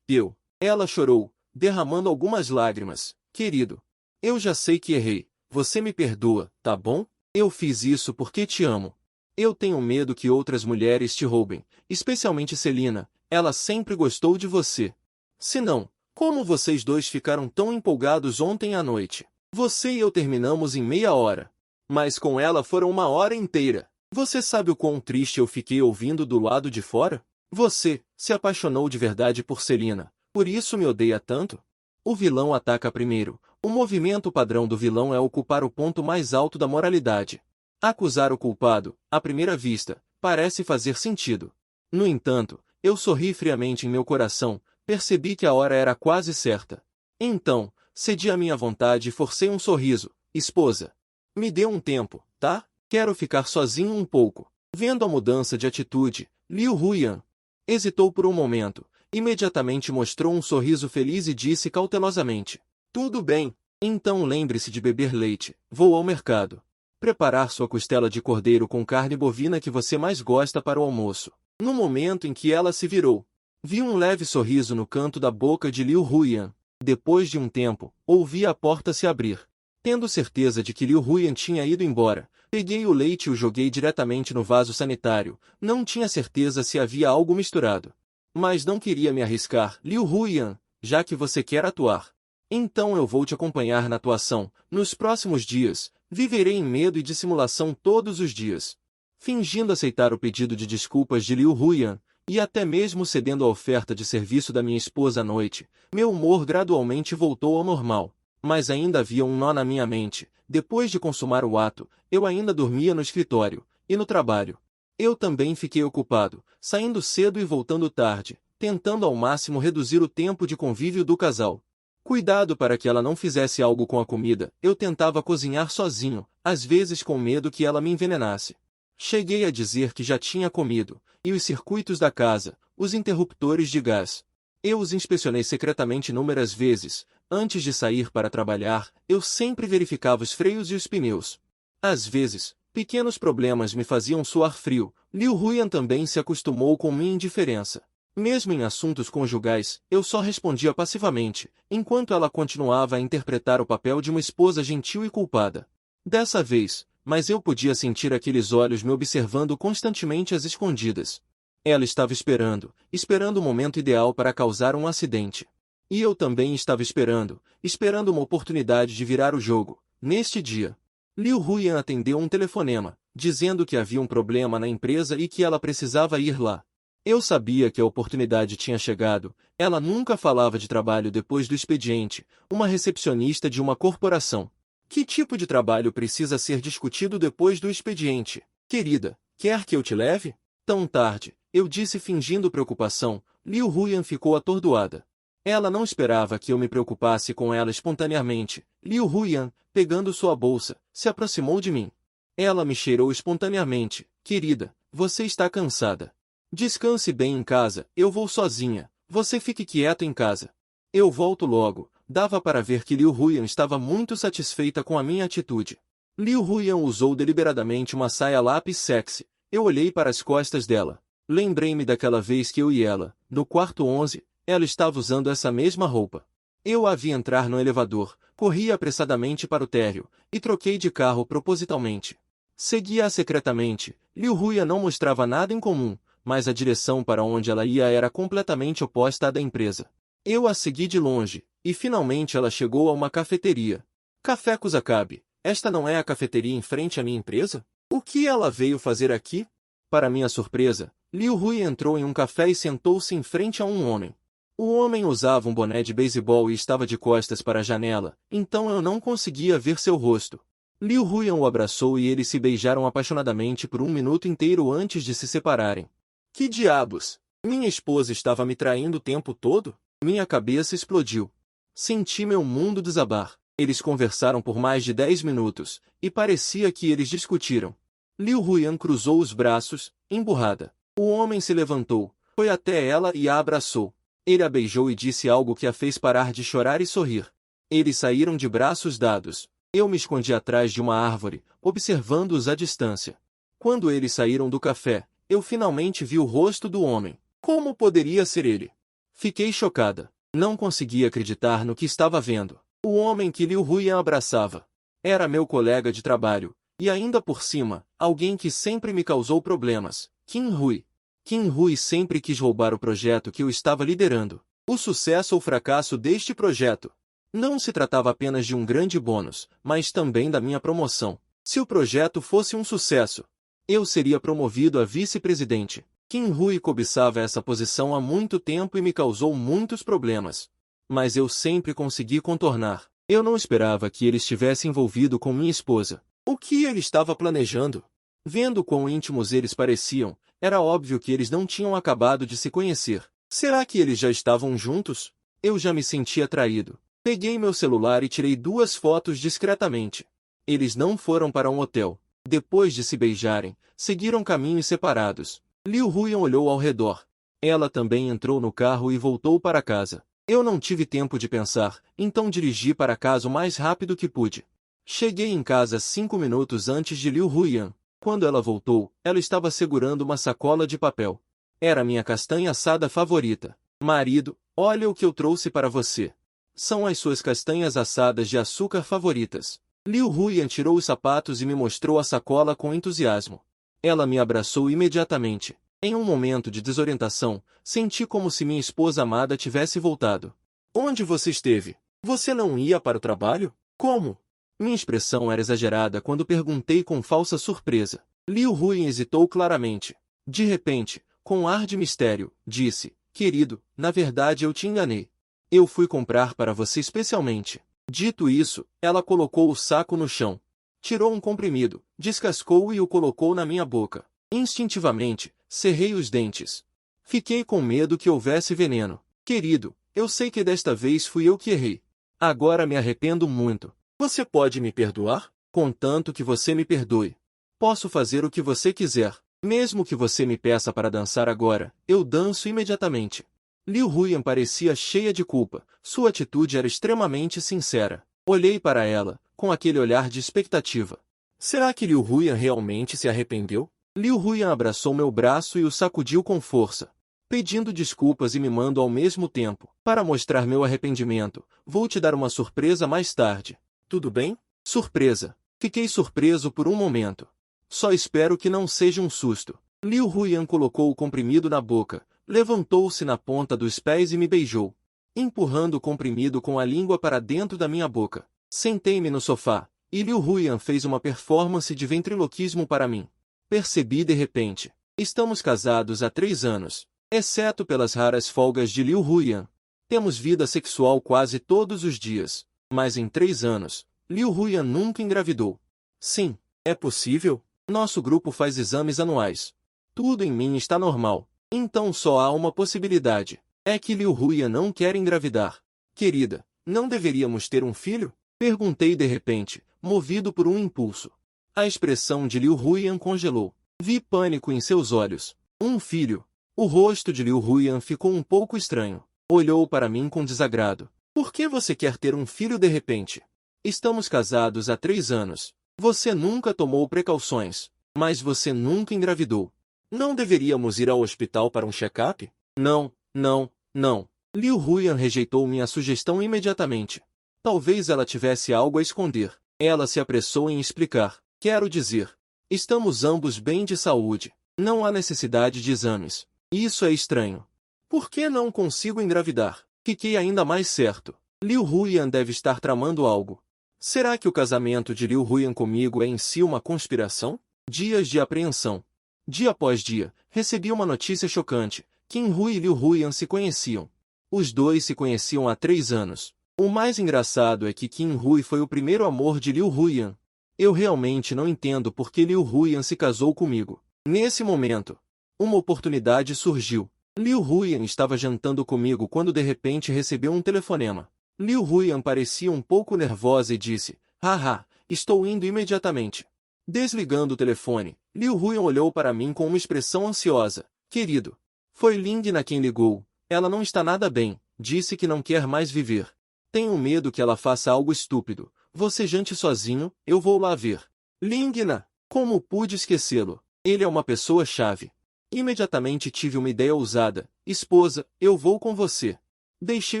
[SPEAKER 1] Eu. Ela chorou, derramando algumas lágrimas. Querido, eu já sei que errei, você me perdoa, tá bom? Eu fiz isso porque te amo. Eu tenho medo que outras mulheres te roubem, especialmente Celina, ela sempre gostou de você. Se não, como vocês dois ficaram tão empolgados ontem à noite? Você e eu terminamos em meia hora. Mas com ela foram uma hora inteira. Você sabe o quão triste eu fiquei ouvindo do lado de fora? Você se apaixonou de verdade por Celina, por isso me odeia tanto? O vilão ataca primeiro. O movimento padrão do vilão é ocupar o ponto mais alto da moralidade. Acusar o culpado, à primeira vista, parece fazer sentido. No entanto, eu sorri friamente em meu coração, percebi que a hora era quase certa. Então, cedi à minha vontade e forcei um sorriso. Esposa, me dê um tempo, tá? Quero ficar sozinho um pouco. Vendo a mudança de atitude, Liu Huyan hesitou por um momento, imediatamente mostrou um sorriso feliz e disse cautelosamente. Tudo bem, então lembre-se de beber leite, vou ao mercado. Preparar sua costela de cordeiro com carne bovina que você mais gosta para o almoço. No momento em que ela se virou, vi um leve sorriso no canto da boca de Liu Huyan. Depois de um tempo, ouvi a porta se abrir. Tendo certeza de que Liu Huyan tinha ido embora, peguei o leite e o joguei diretamente no vaso sanitário. Não tinha certeza se havia algo misturado. Mas não queria me arriscar. Liu Huyan, já que você quer atuar, então eu vou te acompanhar na atuação. Nos próximos dias, viverei em medo e dissimulação todos os dias. Fingindo aceitar o pedido de desculpas de Liu Huyan, e até mesmo cedendo à oferta de serviço da minha esposa à noite, meu humor gradualmente voltou ao normal. Mas ainda havia um nó na minha mente. Depois de consumar o ato, eu ainda dormia no escritório, e no trabalho. Eu também fiquei ocupado, saindo cedo e voltando tarde, tentando ao máximo reduzir o tempo de convívio do casal. Cuidado para que ela não fizesse algo com a comida, eu tentava cozinhar sozinho, às vezes com medo que ela me envenenasse. Cheguei a dizer que já tinha comido, e os circuitos da casa, os interruptores de gás. Eu os inspecionei secretamente inúmeras vezes. Antes de sair para trabalhar, eu sempre verificava os freios e os pneus. Às vezes, pequenos problemas me faziam suar frio. Liu Huyan também se acostumou com minha indiferença. Mesmo em assuntos conjugais, eu só respondia passivamente, enquanto ela continuava a interpretar o papel de uma esposa gentil e culpada. Dessa vez, mas eu podia sentir aqueles olhos me observando constantemente às escondidas. Ela estava esperando o momento ideal para causar um acidente. E eu também estava esperando uma oportunidade de virar o jogo. Neste dia, Liu Huyan atendeu um telefonema, dizendo que havia um problema na empresa e que ela precisava ir lá. Eu sabia que a oportunidade tinha chegado. Ela nunca falava de trabalho depois do expediente, uma recepcionista de uma corporação. Que tipo de trabalho precisa ser discutido depois do expediente? Querida, quer que eu te leve? Tão tarde, eu disse fingindo preocupação. Liu Huyan ficou atordoada. Ela não esperava que eu me preocupasse com ela espontaneamente. Liu Huyan, pegando sua bolsa, se aproximou de mim. Ela me cheirou espontaneamente. Querida, você está cansada. Descanse bem em casa, eu vou sozinha. Você fique quieto em casa. Eu volto logo. Dava para ver que Liu Huyan estava muito satisfeita com a minha atitude. Liu Huyan usou deliberadamente uma saia lápis sexy. Eu olhei para as costas dela. Lembrei-me daquela vez que eu e ela, no quarto 11, ela estava usando essa mesma roupa. Eu a vi entrar no elevador, corri apressadamente para o térreo, e troquei de carro propositalmente. Seguia-a secretamente. Liu Huyan não mostrava nada em comum, mas a direção para onde ela ia era completamente oposta à da empresa. Eu a segui de longe, e finalmente ela chegou a uma cafeteria. Café Kusakabe, esta não é a cafeteria em frente à minha empresa? O que ela veio fazer aqui? Para minha surpresa, Liu Huyan entrou em um café e sentou-se em frente a um homem. O homem usava um boné de beisebol e estava de costas para a janela, então eu não conseguia ver seu rosto. Liu Huyan o abraçou e eles se beijaram apaixonadamente por um minuto inteiro antes de se separarem. Que diabos! Minha esposa estava me traindo o tempo todo? Minha cabeça explodiu. Senti meu mundo desabar. Eles conversaram por mais de 10 minutos, e parecia que eles discutiram. Liu Huyan cruzou os braços, emburrada. O homem se levantou, foi até ela e a abraçou. Ele a beijou e disse algo que a fez parar de chorar e sorrir. Eles saíram de braços dados. Eu me escondi atrás de uma árvore, observando-os à distância. Quando eles saíram do café, eu finalmente vi o rosto do homem. Como poderia ser ele? Fiquei chocada. Não conseguia acreditar no que estava vendo. O homem que Liu Huyan abraçava. Era meu colega de trabalho, e ainda por cima, alguém que sempre me causou problemas, Qin Hui. Qin Hui sempre quis roubar o projeto que eu estava liderando. O sucesso ou fracasso deste projeto não se tratava apenas de um grande bônus, mas também da minha promoção. Se o projeto fosse um sucesso, eu seria promovido a vice-presidente. Qin Hui cobiçava essa posição há muito tempo e me causou muitos problemas. Mas eu sempre consegui contornar. Eu não esperava que ele estivesse envolvido com minha esposa. O que ele estava planejando? Vendo quão íntimos eles pareciam, era óbvio que eles não tinham acabado de se conhecer. Será que eles já estavam juntos? Eu já me sentia traído. Peguei meu celular e tirei 2 fotos discretamente. Eles não foram para um hotel. Depois de se beijarem, seguiram caminhos separados. Liu Huyan olhou ao redor. Ela também entrou no carro e voltou para casa. Eu não tive tempo de pensar, então dirigi para casa o mais rápido que pude. Cheguei em casa 5 minutos antes de Liu Huyan. Quando ela voltou, ela estava segurando uma sacola de papel. Era minha castanha assada favorita. Marido, olha o que eu trouxe para você. São as suas castanhas assadas de açúcar favoritas. Liu Huyan tirou os sapatos e me mostrou a sacola com entusiasmo. Ela me abraçou imediatamente. Em um momento de desorientação, senti como se minha esposa amada tivesse voltado. Onde você esteve? Você não ia para o trabalho? Como? Minha expressão era exagerada quando perguntei com falsa surpresa. Liu Huyan hesitou claramente. De repente, com um ar de mistério, disse, querido, na verdade eu te enganei. Eu fui comprar para você especialmente. Dito isso, ela colocou o saco no chão. Tirou um comprimido, descascou-o e o colocou na minha boca. Instintivamente, cerrei os dentes. Fiquei com medo que houvesse veneno. Querido, eu sei que desta vez fui eu que errei. Agora me arrependo muito. Você pode me perdoar? Contanto que você me perdoe. Posso fazer o que você quiser. Mesmo que você me peça para dançar agora, eu danço imediatamente. Liu Huyan parecia cheia de culpa. Sua atitude era extremamente sincera. Olhei para ela, com aquele olhar de expectativa. Será que Liu Huyan realmente se arrependeu? Liu Huyan abraçou meu braço e o sacudiu com força, pedindo desculpas e mimando ao mesmo tempo. Para mostrar meu arrependimento, vou te dar uma surpresa mais tarde. Tudo bem? Surpresa. Fiquei surpreso por um momento. Só espero que não seja um susto. Liu Huyan colocou o comprimido na boca, levantou-se na ponta dos pés e me beijou, empurrando o comprimido com a língua para dentro da minha boca. Sentei-me no sofá, e Liu Huyan fez uma performance de ventriloquismo para mim. Percebi de repente. Estamos casados há 3 anos. Exceto pelas raras folgas de Liu Huyan. Temos vida sexual quase todos os dias. Mas em 3 anos, Liu Huyan nunca engravidou. Sim, é possível. Nosso grupo faz exames anuais. Tudo em mim está normal. Então só há uma possibilidade. É que Liu Huyan não quer engravidar. Querida, não deveríamos ter um filho? Perguntei de repente, movido por um impulso. A expressão de Liu Huyan congelou. Vi pânico em seus olhos. Um filho. O rosto de Liu Huyan ficou um pouco estranho. Olhou para mim com desagrado. Por que você quer ter um filho de repente? Estamos casados há 3 anos. Você nunca tomou precauções. Mas você nunca engravidou. Não deveríamos ir ao hospital para um check-up? Não, não, não. Liu Huyan rejeitou minha sugestão imediatamente. Talvez ela tivesse algo a esconder. Ela se apressou em explicar. Quero dizer, estamos ambos bem de saúde. Não há necessidade de exames. Isso é estranho. Por que não consigo engravidar? Fiquei ainda mais certo. Liu Huyan deve estar tramando algo. Será que o casamento de Liu Huyan comigo é em si uma conspiração? Dias de apreensão. Dia após dia, recebi uma notícia chocante. Qin Hui e Liu Huyan se conheciam. Os dois se conheciam há 3 anos. O mais engraçado é que Qin Hui foi o primeiro amor de Liu Huyan. Eu realmente não entendo por que Liu Huyan se casou comigo. Nesse momento, uma oportunidade surgiu. Liu Huyan estava jantando comigo quando de repente recebeu um telefonema. Liu Huyan parecia um pouco nervosa e disse, haha, estou indo imediatamente. Desligando o telefone, Liu Huyan olhou para mim com uma expressão ansiosa. Querido, foi Lingna quem ligou. Ela não está nada bem, disse que não quer mais viver. Tenho medo que ela faça algo estúpido. Você jante sozinho, eu vou lá ver. Lingna, como pude esquecê-lo? Ele é uma pessoa-chave. Imediatamente tive uma ideia ousada. Esposa, eu vou com você. Deixei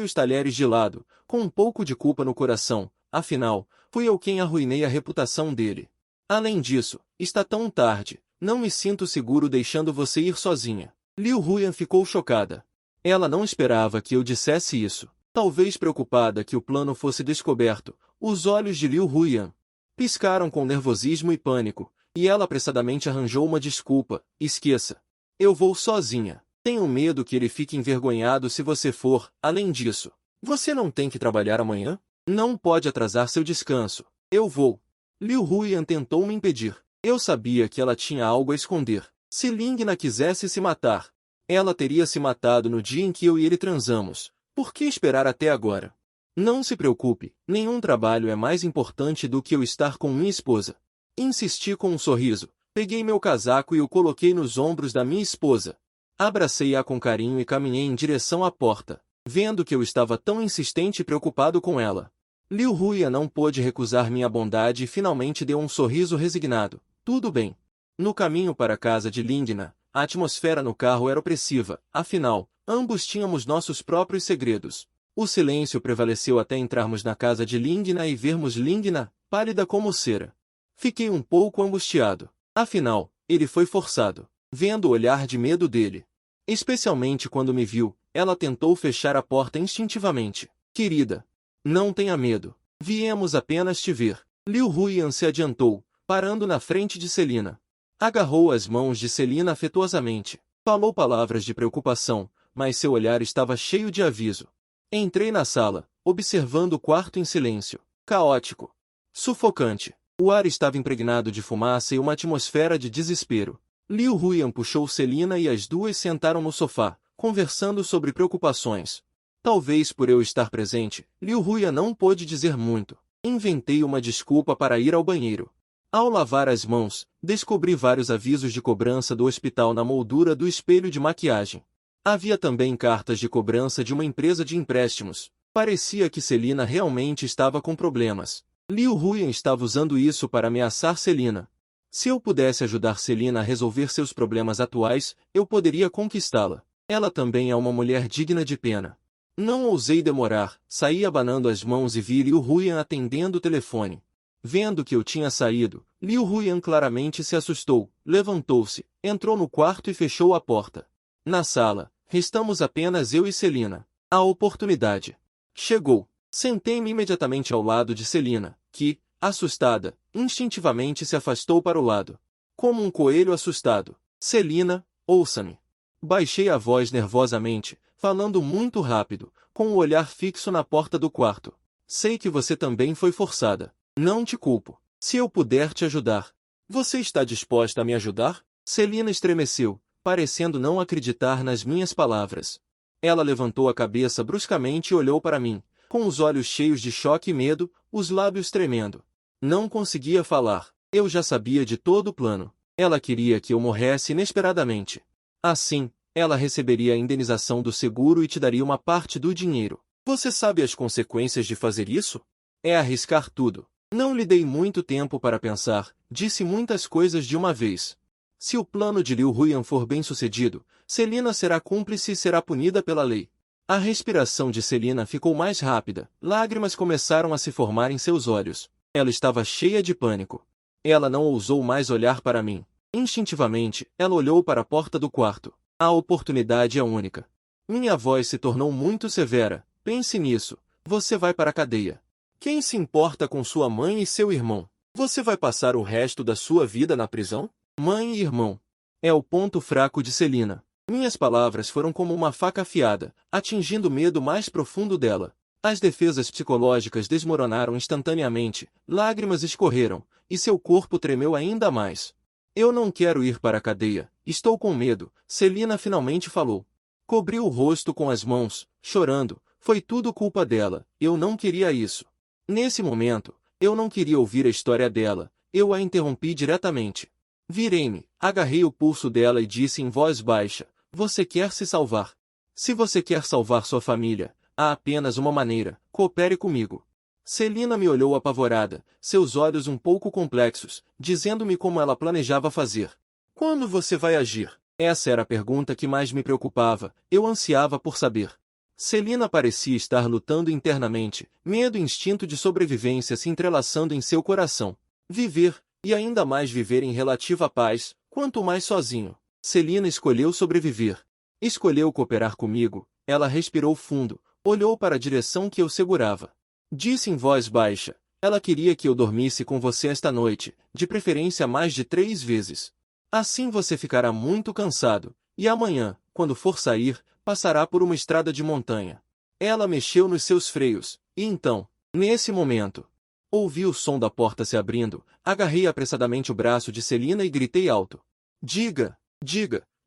[SPEAKER 1] os talheres de lado, com um pouco de culpa no coração, afinal, fui eu quem arruinei a reputação dele. Além disso, está tão tarde, não me sinto seguro deixando você ir sozinha. Liu Huyan ficou chocada. Ela não esperava que eu dissesse isso. Talvez preocupada que o plano fosse descoberto, os olhos de Liu Huyan piscaram com nervosismo e pânico, e ela apressadamente arranjou uma desculpa. Esqueça. Eu vou sozinha. Tenho medo que ele fique envergonhado se você for. Além disso, você não tem que trabalhar amanhã? Não pode atrasar seu descanso. Eu vou. Liu Huyan tentou me impedir. Eu sabia que ela tinha algo a esconder. Se Lingna quisesse se matar, ela teria se matado no dia em que eu e ele transamos. Por que esperar até agora? Não se preocupe, nenhum trabalho é mais importante do que eu estar com minha esposa. Insisti com um sorriso. Peguei meu casaco e o coloquei nos ombros da minha esposa. Abracei-a com carinho e caminhei em direção à porta, vendo que eu estava tão insistente e preocupado com ela. Liu Huyan não pôde recusar minha bondade e finalmente deu um sorriso resignado. Tudo bem. No caminho para a casa de Lingna, a atmosfera no carro era opressiva, afinal, ambos tínhamos nossos próprios segredos. O silêncio prevaleceu até entrarmos na casa de Lingna e vermos Lingna, pálida como cera. Fiquei um pouco angustiado. Afinal, ele foi forçado. Vendo o olhar de medo dele, especialmente quando me viu, ela tentou fechar a porta instintivamente. Querida, não tenha medo. Viemos apenas te ver. Liu Huyan se adiantou, parando na frente de Celina. Agarrou as mãos de Celina afetuosamente. Falou palavras de preocupação, mas seu olhar estava cheio de aviso. Entrei na sala, observando o quarto em silêncio. Caótico. Sufocante. O ar estava impregnado de fumaça e uma atmosfera de desespero. Liu Huyan puxou Celina e as duas sentaram no sofá, conversando sobre preocupações. Talvez por eu estar presente, Liu Huyan não pôde dizer muito. Inventei uma desculpa para ir ao banheiro. Ao lavar as mãos, descobri vários avisos de cobrança do hospital na moldura do espelho de maquiagem. Havia também cartas de cobrança de uma empresa de empréstimos. Parecia que Celina realmente estava com problemas. Liu Huyan estava usando isso para ameaçar Celina. Se eu pudesse ajudar Celina a resolver seus problemas atuais, eu poderia conquistá-la. Ela também é uma mulher digna de pena. Não ousei demorar, saí abanando as mãos e vi Liu Huyan atendendo o telefone. Vendo que eu tinha saído, Liu Huyan claramente se assustou, levantou-se, entrou no quarto e fechou a porta. Na sala, restamos apenas eu e Celina. A oportunidade chegou. Sentei-me imediatamente ao lado de Celina, que, assustada, instintivamente se afastou para o lado. Como um coelho assustado. Celina, ouça-me. Baixei a voz nervosamente, falando muito rápido, com o olhar fixo na porta do quarto. Sei que você também foi forçada. Não te culpo. Se eu puder te ajudar. Você está disposta a me ajudar? Celina estremeceu, parecendo não acreditar nas minhas palavras. Ela levantou a cabeça bruscamente e olhou para mim, com os olhos cheios de choque e medo, os lábios tremendo. Não conseguia falar. Eu já sabia de todo o plano. Ela queria que eu morresse inesperadamente. Assim, ela receberia a indenização do seguro e te daria uma parte do dinheiro. Você sabe as consequências de fazer isso? É arriscar tudo. Não lhe dei muito tempo para pensar, disse muitas coisas de uma vez. Se o plano de Liu Huyan for bem-sucedido, Celina será cúmplice e será punida pela lei. A respiração de Celina ficou mais rápida, lágrimas começaram a se formar em seus olhos. Ela estava cheia de pânico. Ela não ousou mais olhar para mim. Instintivamente, ela olhou para a porta do quarto. A oportunidade é única. Minha voz se tornou muito severa. Pense nisso. Você vai para a cadeia. Quem se importa com sua mãe e seu irmão? Você vai passar o resto da sua vida na prisão? Mãe e irmão. É o ponto fraco de Celina. Minhas palavras foram como uma faca afiada, atingindo o medo mais profundo dela. As defesas psicológicas desmoronaram instantaneamente, lágrimas escorreram, e seu corpo tremeu ainda mais. Eu não quero ir para a cadeia, estou com medo, Celina finalmente falou. Cobriu o rosto com as mãos, chorando. Foi tudo culpa dela, eu não queria isso. Nesse momento, eu não queria ouvir a história dela, eu a interrompi diretamente. Virei-me, agarrei o pulso dela e disse em voz baixa, você quer se salvar? Se você quer salvar sua família, há apenas uma maneira, coopere comigo. Celina me olhou apavorada, seus olhos um pouco complexos, dizendo-me como ela planejava fazer. Quando você vai agir? Essa era a pergunta que mais me preocupava, eu ansiava por saber. Celina parecia estar lutando internamente, medo e instinto de sobrevivência se entrelaçando em seu coração. Viver, e ainda mais viver em relativa paz, quanto mais sozinho. Celina escolheu sobreviver. Escolheu cooperar comigo, ela respirou fundo, olhou para a direção que eu segurava. Disse em voz baixa, ela queria que eu dormisse com você esta noite, de preferência mais de 3 vezes. Assim você ficará muito cansado, e amanhã, quando for sair, passará por uma estrada de montanha. Ela mexeu nos seus freios, e então, nesse momento, ouvi o som da porta se abrindo, agarrei apressadamente o braço de Celina e gritei alto. Diga,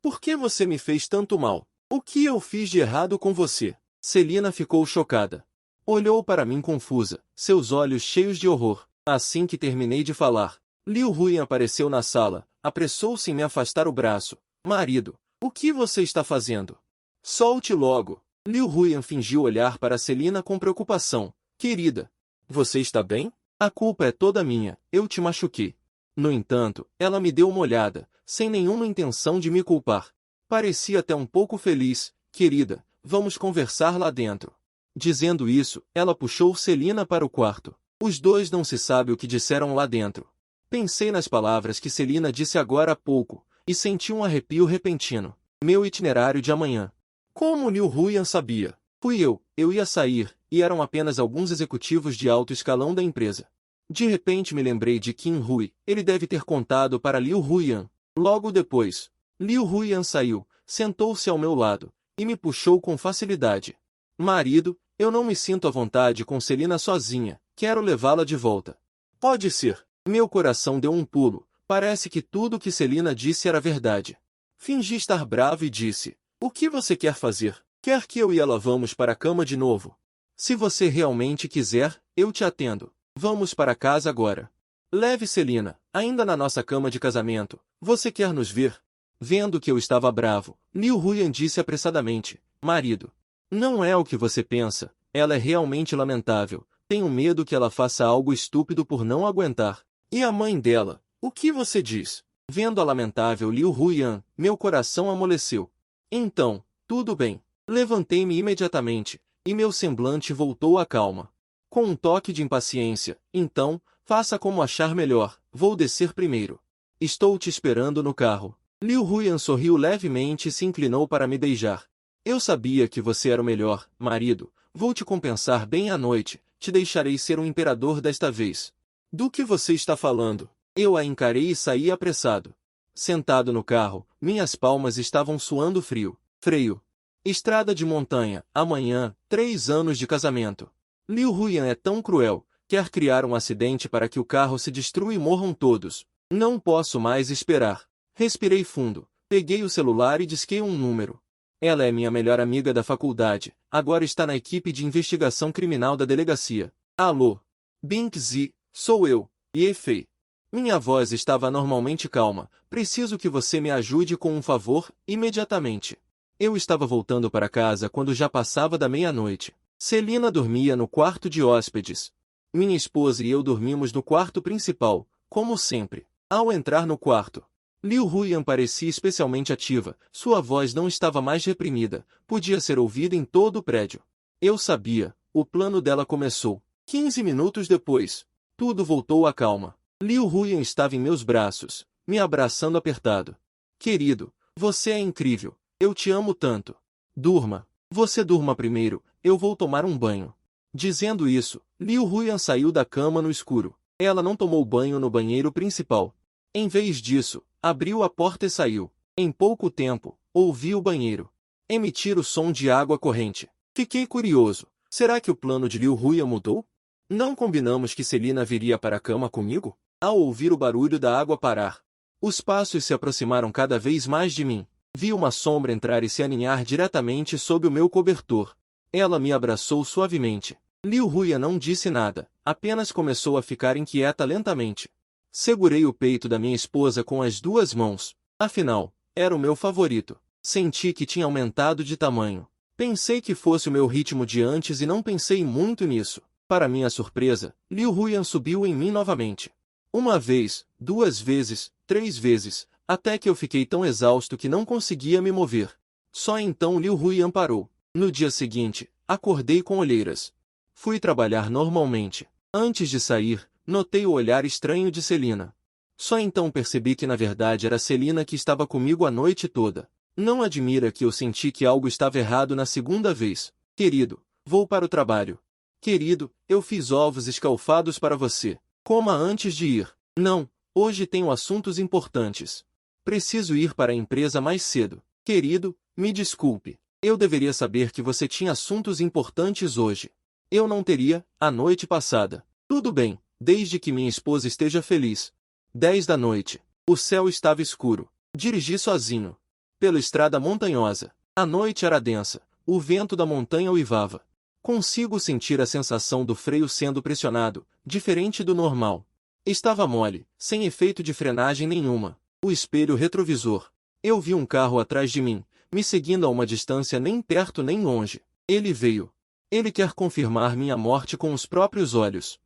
[SPEAKER 1] por que você me fez tanto mal? O que eu fiz de errado com você? Celina ficou chocada. Olhou para mim confusa, seus olhos cheios de horror. Assim que terminei de falar, Liu Huyan apareceu na sala, apressou-se em me afastar o braço. Marido, o que você está fazendo? Solte logo. Liu Huyan fingiu olhar para Celina com preocupação. Querida, você está bem? A culpa é toda minha, eu te machuquei. No entanto, ela me deu uma olhada, sem nenhuma intenção de me culpar. Parecia até um pouco feliz. Querida, vamos conversar lá dentro. Dizendo isso, ela puxou Celina para o quarto. Os dois não se sabe o que disseram lá dentro. Pensei nas palavras que Celina disse agora há pouco, e senti um arrepio repentino. Meu itinerário de amanhã. Como Liu Huyan sabia? Fui eu ia sair, e eram apenas alguns executivos de alto escalão da empresa. De repente me lembrei de Qin Hui, ele deve ter contado para Liu Huyan. Logo depois, Liu Huyan saiu, sentou-se ao meu lado, e me puxou com facilidade. Marido, eu não me sinto à vontade com Celina sozinha, quero levá-la de volta. Pode ser. Meu coração deu um pulo, parece que tudo o que Celina disse era verdade. Fingi estar bravo e disse, o que você quer fazer? Quer que eu e ela vamos para a cama de novo? Se você realmente quiser, eu te atendo. Vamos para casa agora. Leve Celina, ainda na nossa cama de casamento, você quer nos ver? Vendo que eu estava bravo, Liu Huyan disse apressadamente, marido. Não é o que você pensa, ela é realmente lamentável, tenho medo que ela faça algo estúpido por não aguentar. E a mãe dela, o que você diz? Vendo a lamentável Liu Huyan, meu coração amoleceu. Então, tudo bem. Levantei-me imediatamente, e meu semblante voltou à calma. Com um toque de impaciência, então, faça como achar melhor, vou descer primeiro. Estou te esperando no carro. Liu Huyan sorriu levemente e se inclinou para me beijar. Eu sabia que você era o melhor, marido, vou te compensar bem à noite, te deixarei ser um imperador desta vez. Do que você está falando? Eu a encarei e saí apressado. Sentado no carro, minhas palmas estavam suando frio. Freio. Estrada de montanha, amanhã, 3 anos de casamento. Liu Huyan é tão cruel, quer criar um acidente para que o carro se destrua e morram todos. Não posso mais esperar. Respirei fundo, peguei o celular e disquei um número. Ela é minha melhor amiga da faculdade, agora está na equipe de investigação criminal da delegacia. Alô? Bing-Zi, sou eu, Ye-Fei. Minha voz estava normalmente calma, preciso que você me ajude com um favor, imediatamente. Eu estava voltando para casa quando já passava da meia-noite. Celina dormia no quarto de hóspedes. Minha esposa e eu dormimos no quarto principal, como sempre. Ao entrar no quarto, Liu Huyan parecia especialmente ativa, sua voz não estava mais reprimida, podia ser ouvida em todo o prédio. Eu sabia, o plano dela começou. 15 minutos depois, tudo voltou à calma. Liu Huyan estava em meus braços, me abraçando apertado. Querido, você é incrível, eu te amo tanto. Durma. Você durma primeiro, eu vou tomar um banho. Dizendo isso, Liu Huyan saiu da cama no escuro. Ela não tomou banho no banheiro principal. Em vez disso, abriu a porta e saiu. Em pouco tempo, ouvi o banheiro emitir o som de água corrente. Fiquei curioso. Será que o plano de Liu Huyan mudou? Não combinamos que Celina viria para a cama comigo? Ao ouvir o barulho da água parar, os passos se aproximaram cada vez mais de mim. Vi uma sombra entrar e se aninhar diretamente sob o meu cobertor. Ela me abraçou suavemente. Liu Huyan não disse nada, apenas começou a ficar inquieta lentamente. Segurei o peito da minha esposa com as duas mãos. Afinal, era o meu favorito. Senti que tinha aumentado de tamanho. Pensei que fosse o meu ritmo de antes e não pensei muito nisso. Para minha surpresa, Liu Huyan subiu em mim novamente. Uma vez, 2 vezes, 3 vezes, até que eu fiquei tão exausto que não conseguia me mover. Só então Liu Huyan parou. No dia seguinte, acordei com olheiras. Fui trabalhar normalmente. Antes de sair, notei o olhar estranho de Celina. Só então percebi que na verdade era Celina que estava comigo a noite toda. Não admira que eu senti que algo estava errado na segunda vez. Querido, vou para o trabalho. Querido, eu fiz ovos escalfados para você. Coma antes de ir. Não, hoje tenho assuntos importantes. Preciso ir para a empresa mais cedo. Querido, me desculpe. Eu deveria saber que você tinha assuntos importantes hoje. Eu não teria, a noite passada. Tudo bem, desde que minha esposa esteja feliz. 10 da noite. O céu estava escuro. Dirigi sozinho. Pela estrada montanhosa. A noite era densa. O vento da montanha uivava. Consigo sentir a sensação do freio sendo pressionado, diferente do normal. Estava mole, sem efeito de frenagem nenhuma. O espelho retrovisor. Eu vi um carro atrás de mim, me seguindo a uma distância nem perto nem longe. Ele veio. Ele quer confirmar minha morte com os próprios olhos.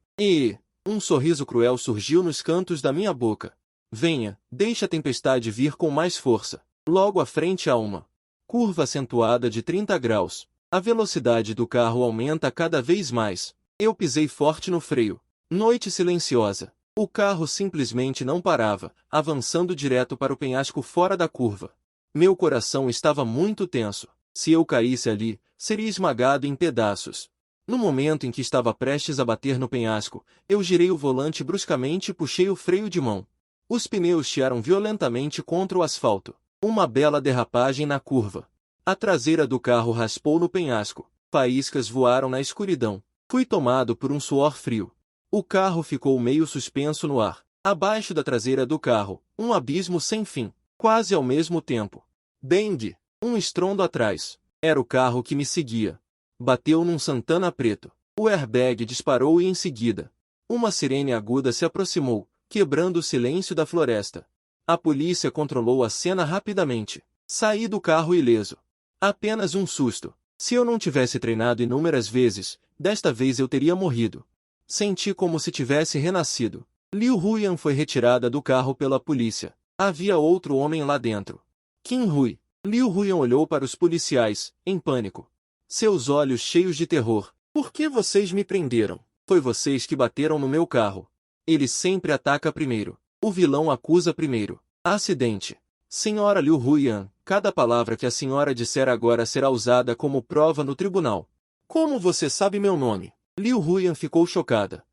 [SPEAKER 1] Um sorriso cruel surgiu nos cantos da minha boca. Venha, deixe a tempestade vir com mais força. Logo à frente há uma curva acentuada de 30 graus. A velocidade do carro aumenta cada vez mais. Eu pisei forte no freio. Noite silenciosa. O carro simplesmente não parava, avançando direto para o penhasco fora da curva. Meu coração estava muito tenso. Se eu caísse ali, seria esmagado em pedaços. No momento em que estava prestes a bater no penhasco, eu girei o volante bruscamente e puxei o freio de mão. Os pneus chiaram violentamente contra o asfalto. Uma bela derrapagem na curva. A traseira do carro raspou no penhasco. Faíscas voaram na escuridão. Fui tomado por um suor frio. O carro ficou meio suspenso no ar. Abaixo da traseira do carro, um abismo sem fim. Quase ao mesmo tempo. Bang! Um estrondo atrás. Era o carro que me seguia. Bateu num Santana preto. O airbag disparou e em seguida, uma sirene aguda se aproximou, quebrando o silêncio da floresta. A polícia controlou a cena rapidamente. Saí do carro ileso. Apenas um susto. Se eu não tivesse treinado inúmeras vezes, desta vez eu teria morrido. Senti como se tivesse renascido. Liu Huyan foi retirada do carro pela polícia. Havia outro homem lá dentro. Qin Hui. Liu Huyan olhou para os policiais, em pânico. Seus olhos cheios de terror. Por que vocês me prenderam? Foi vocês que bateram no meu carro. Ele sempre ataca primeiro. O vilão acusa primeiro. Acidente. Senhora Liu Huyan, cada palavra que a senhora disser agora será usada como prova no tribunal. Como você sabe meu nome? Liu Huyan ficou chocada.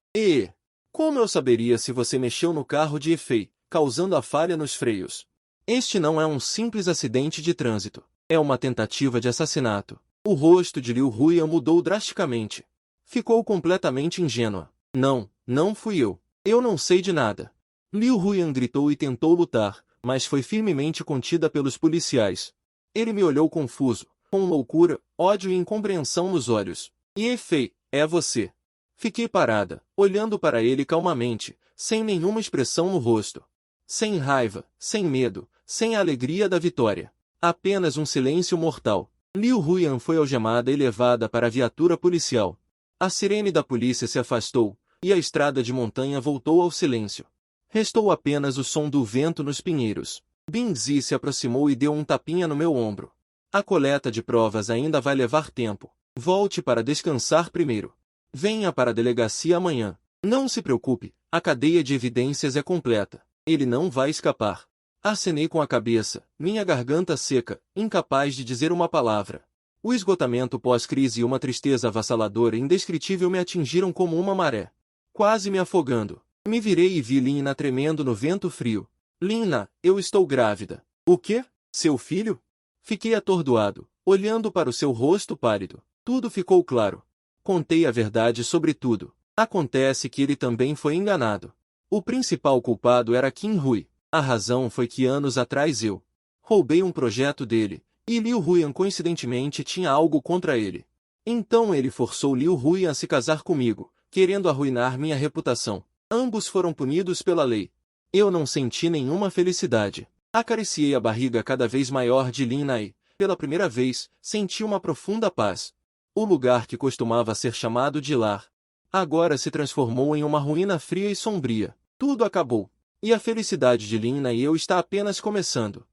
[SPEAKER 1] Como eu saberia se você mexeu no carro de Efei, causando a falha nos freios? Este não é um simples acidente de trânsito. É uma tentativa de assassinato. O rosto de Liu Huyan mudou drasticamente. Ficou completamente ingênua. Não fui eu. Eu não sei de nada. Liu Huyan gritou e tentou lutar, mas foi firmemente contida pelos policiais. Ele me olhou confuso, com loucura, ódio e incompreensão nos olhos. Efei, é você. Fiquei parada, olhando para ele calmamente, sem nenhuma expressão no rosto. Sem raiva, sem medo, sem a alegria da vitória. Apenas um silêncio mortal. Liu Huyan foi algemada e levada para a viatura policial. A sirene da polícia se afastou, e a estrada de montanha voltou ao silêncio. Restou apenas o som do vento nos pinheiros. Binzi se aproximou e deu um tapinha no meu ombro. A coleta de provas ainda vai levar tempo. Volte para descansar primeiro. Venha para a delegacia amanhã. Não se preocupe, a cadeia de evidências é completa. Ele não vai escapar. Acenei com a cabeça, minha garganta seca, incapaz de dizer uma palavra. O esgotamento pós-crise e uma tristeza avassaladora e indescritível me atingiram como uma maré. Quase me afogando. Me virei e vi Lina tremendo no vento frio. Lina, eu estou grávida. O quê? Seu filho? Fiquei atordoado, olhando para o seu rosto pálido. Tudo ficou claro. Contei a verdade sobre tudo. Acontece que ele também foi enganado. O principal culpado era Qin Hui. A razão foi que anos atrás eu, Roubei um projeto dele, e Liu Huyan coincidentemente tinha algo contra ele. Então ele forçou Liu Huyan a se casar comigo, querendo arruinar minha reputação. Ambos foram punidos pela lei. Eu não senti nenhuma felicidade. Acariciei a barriga cada vez maior de Lin Na e, pela primeira vez, senti uma profunda paz. O lugar que costumava ser chamado de lar, agora se transformou em uma ruína fria e sombria. Tudo acabou. E a felicidade de Lin Na e eu está apenas começando.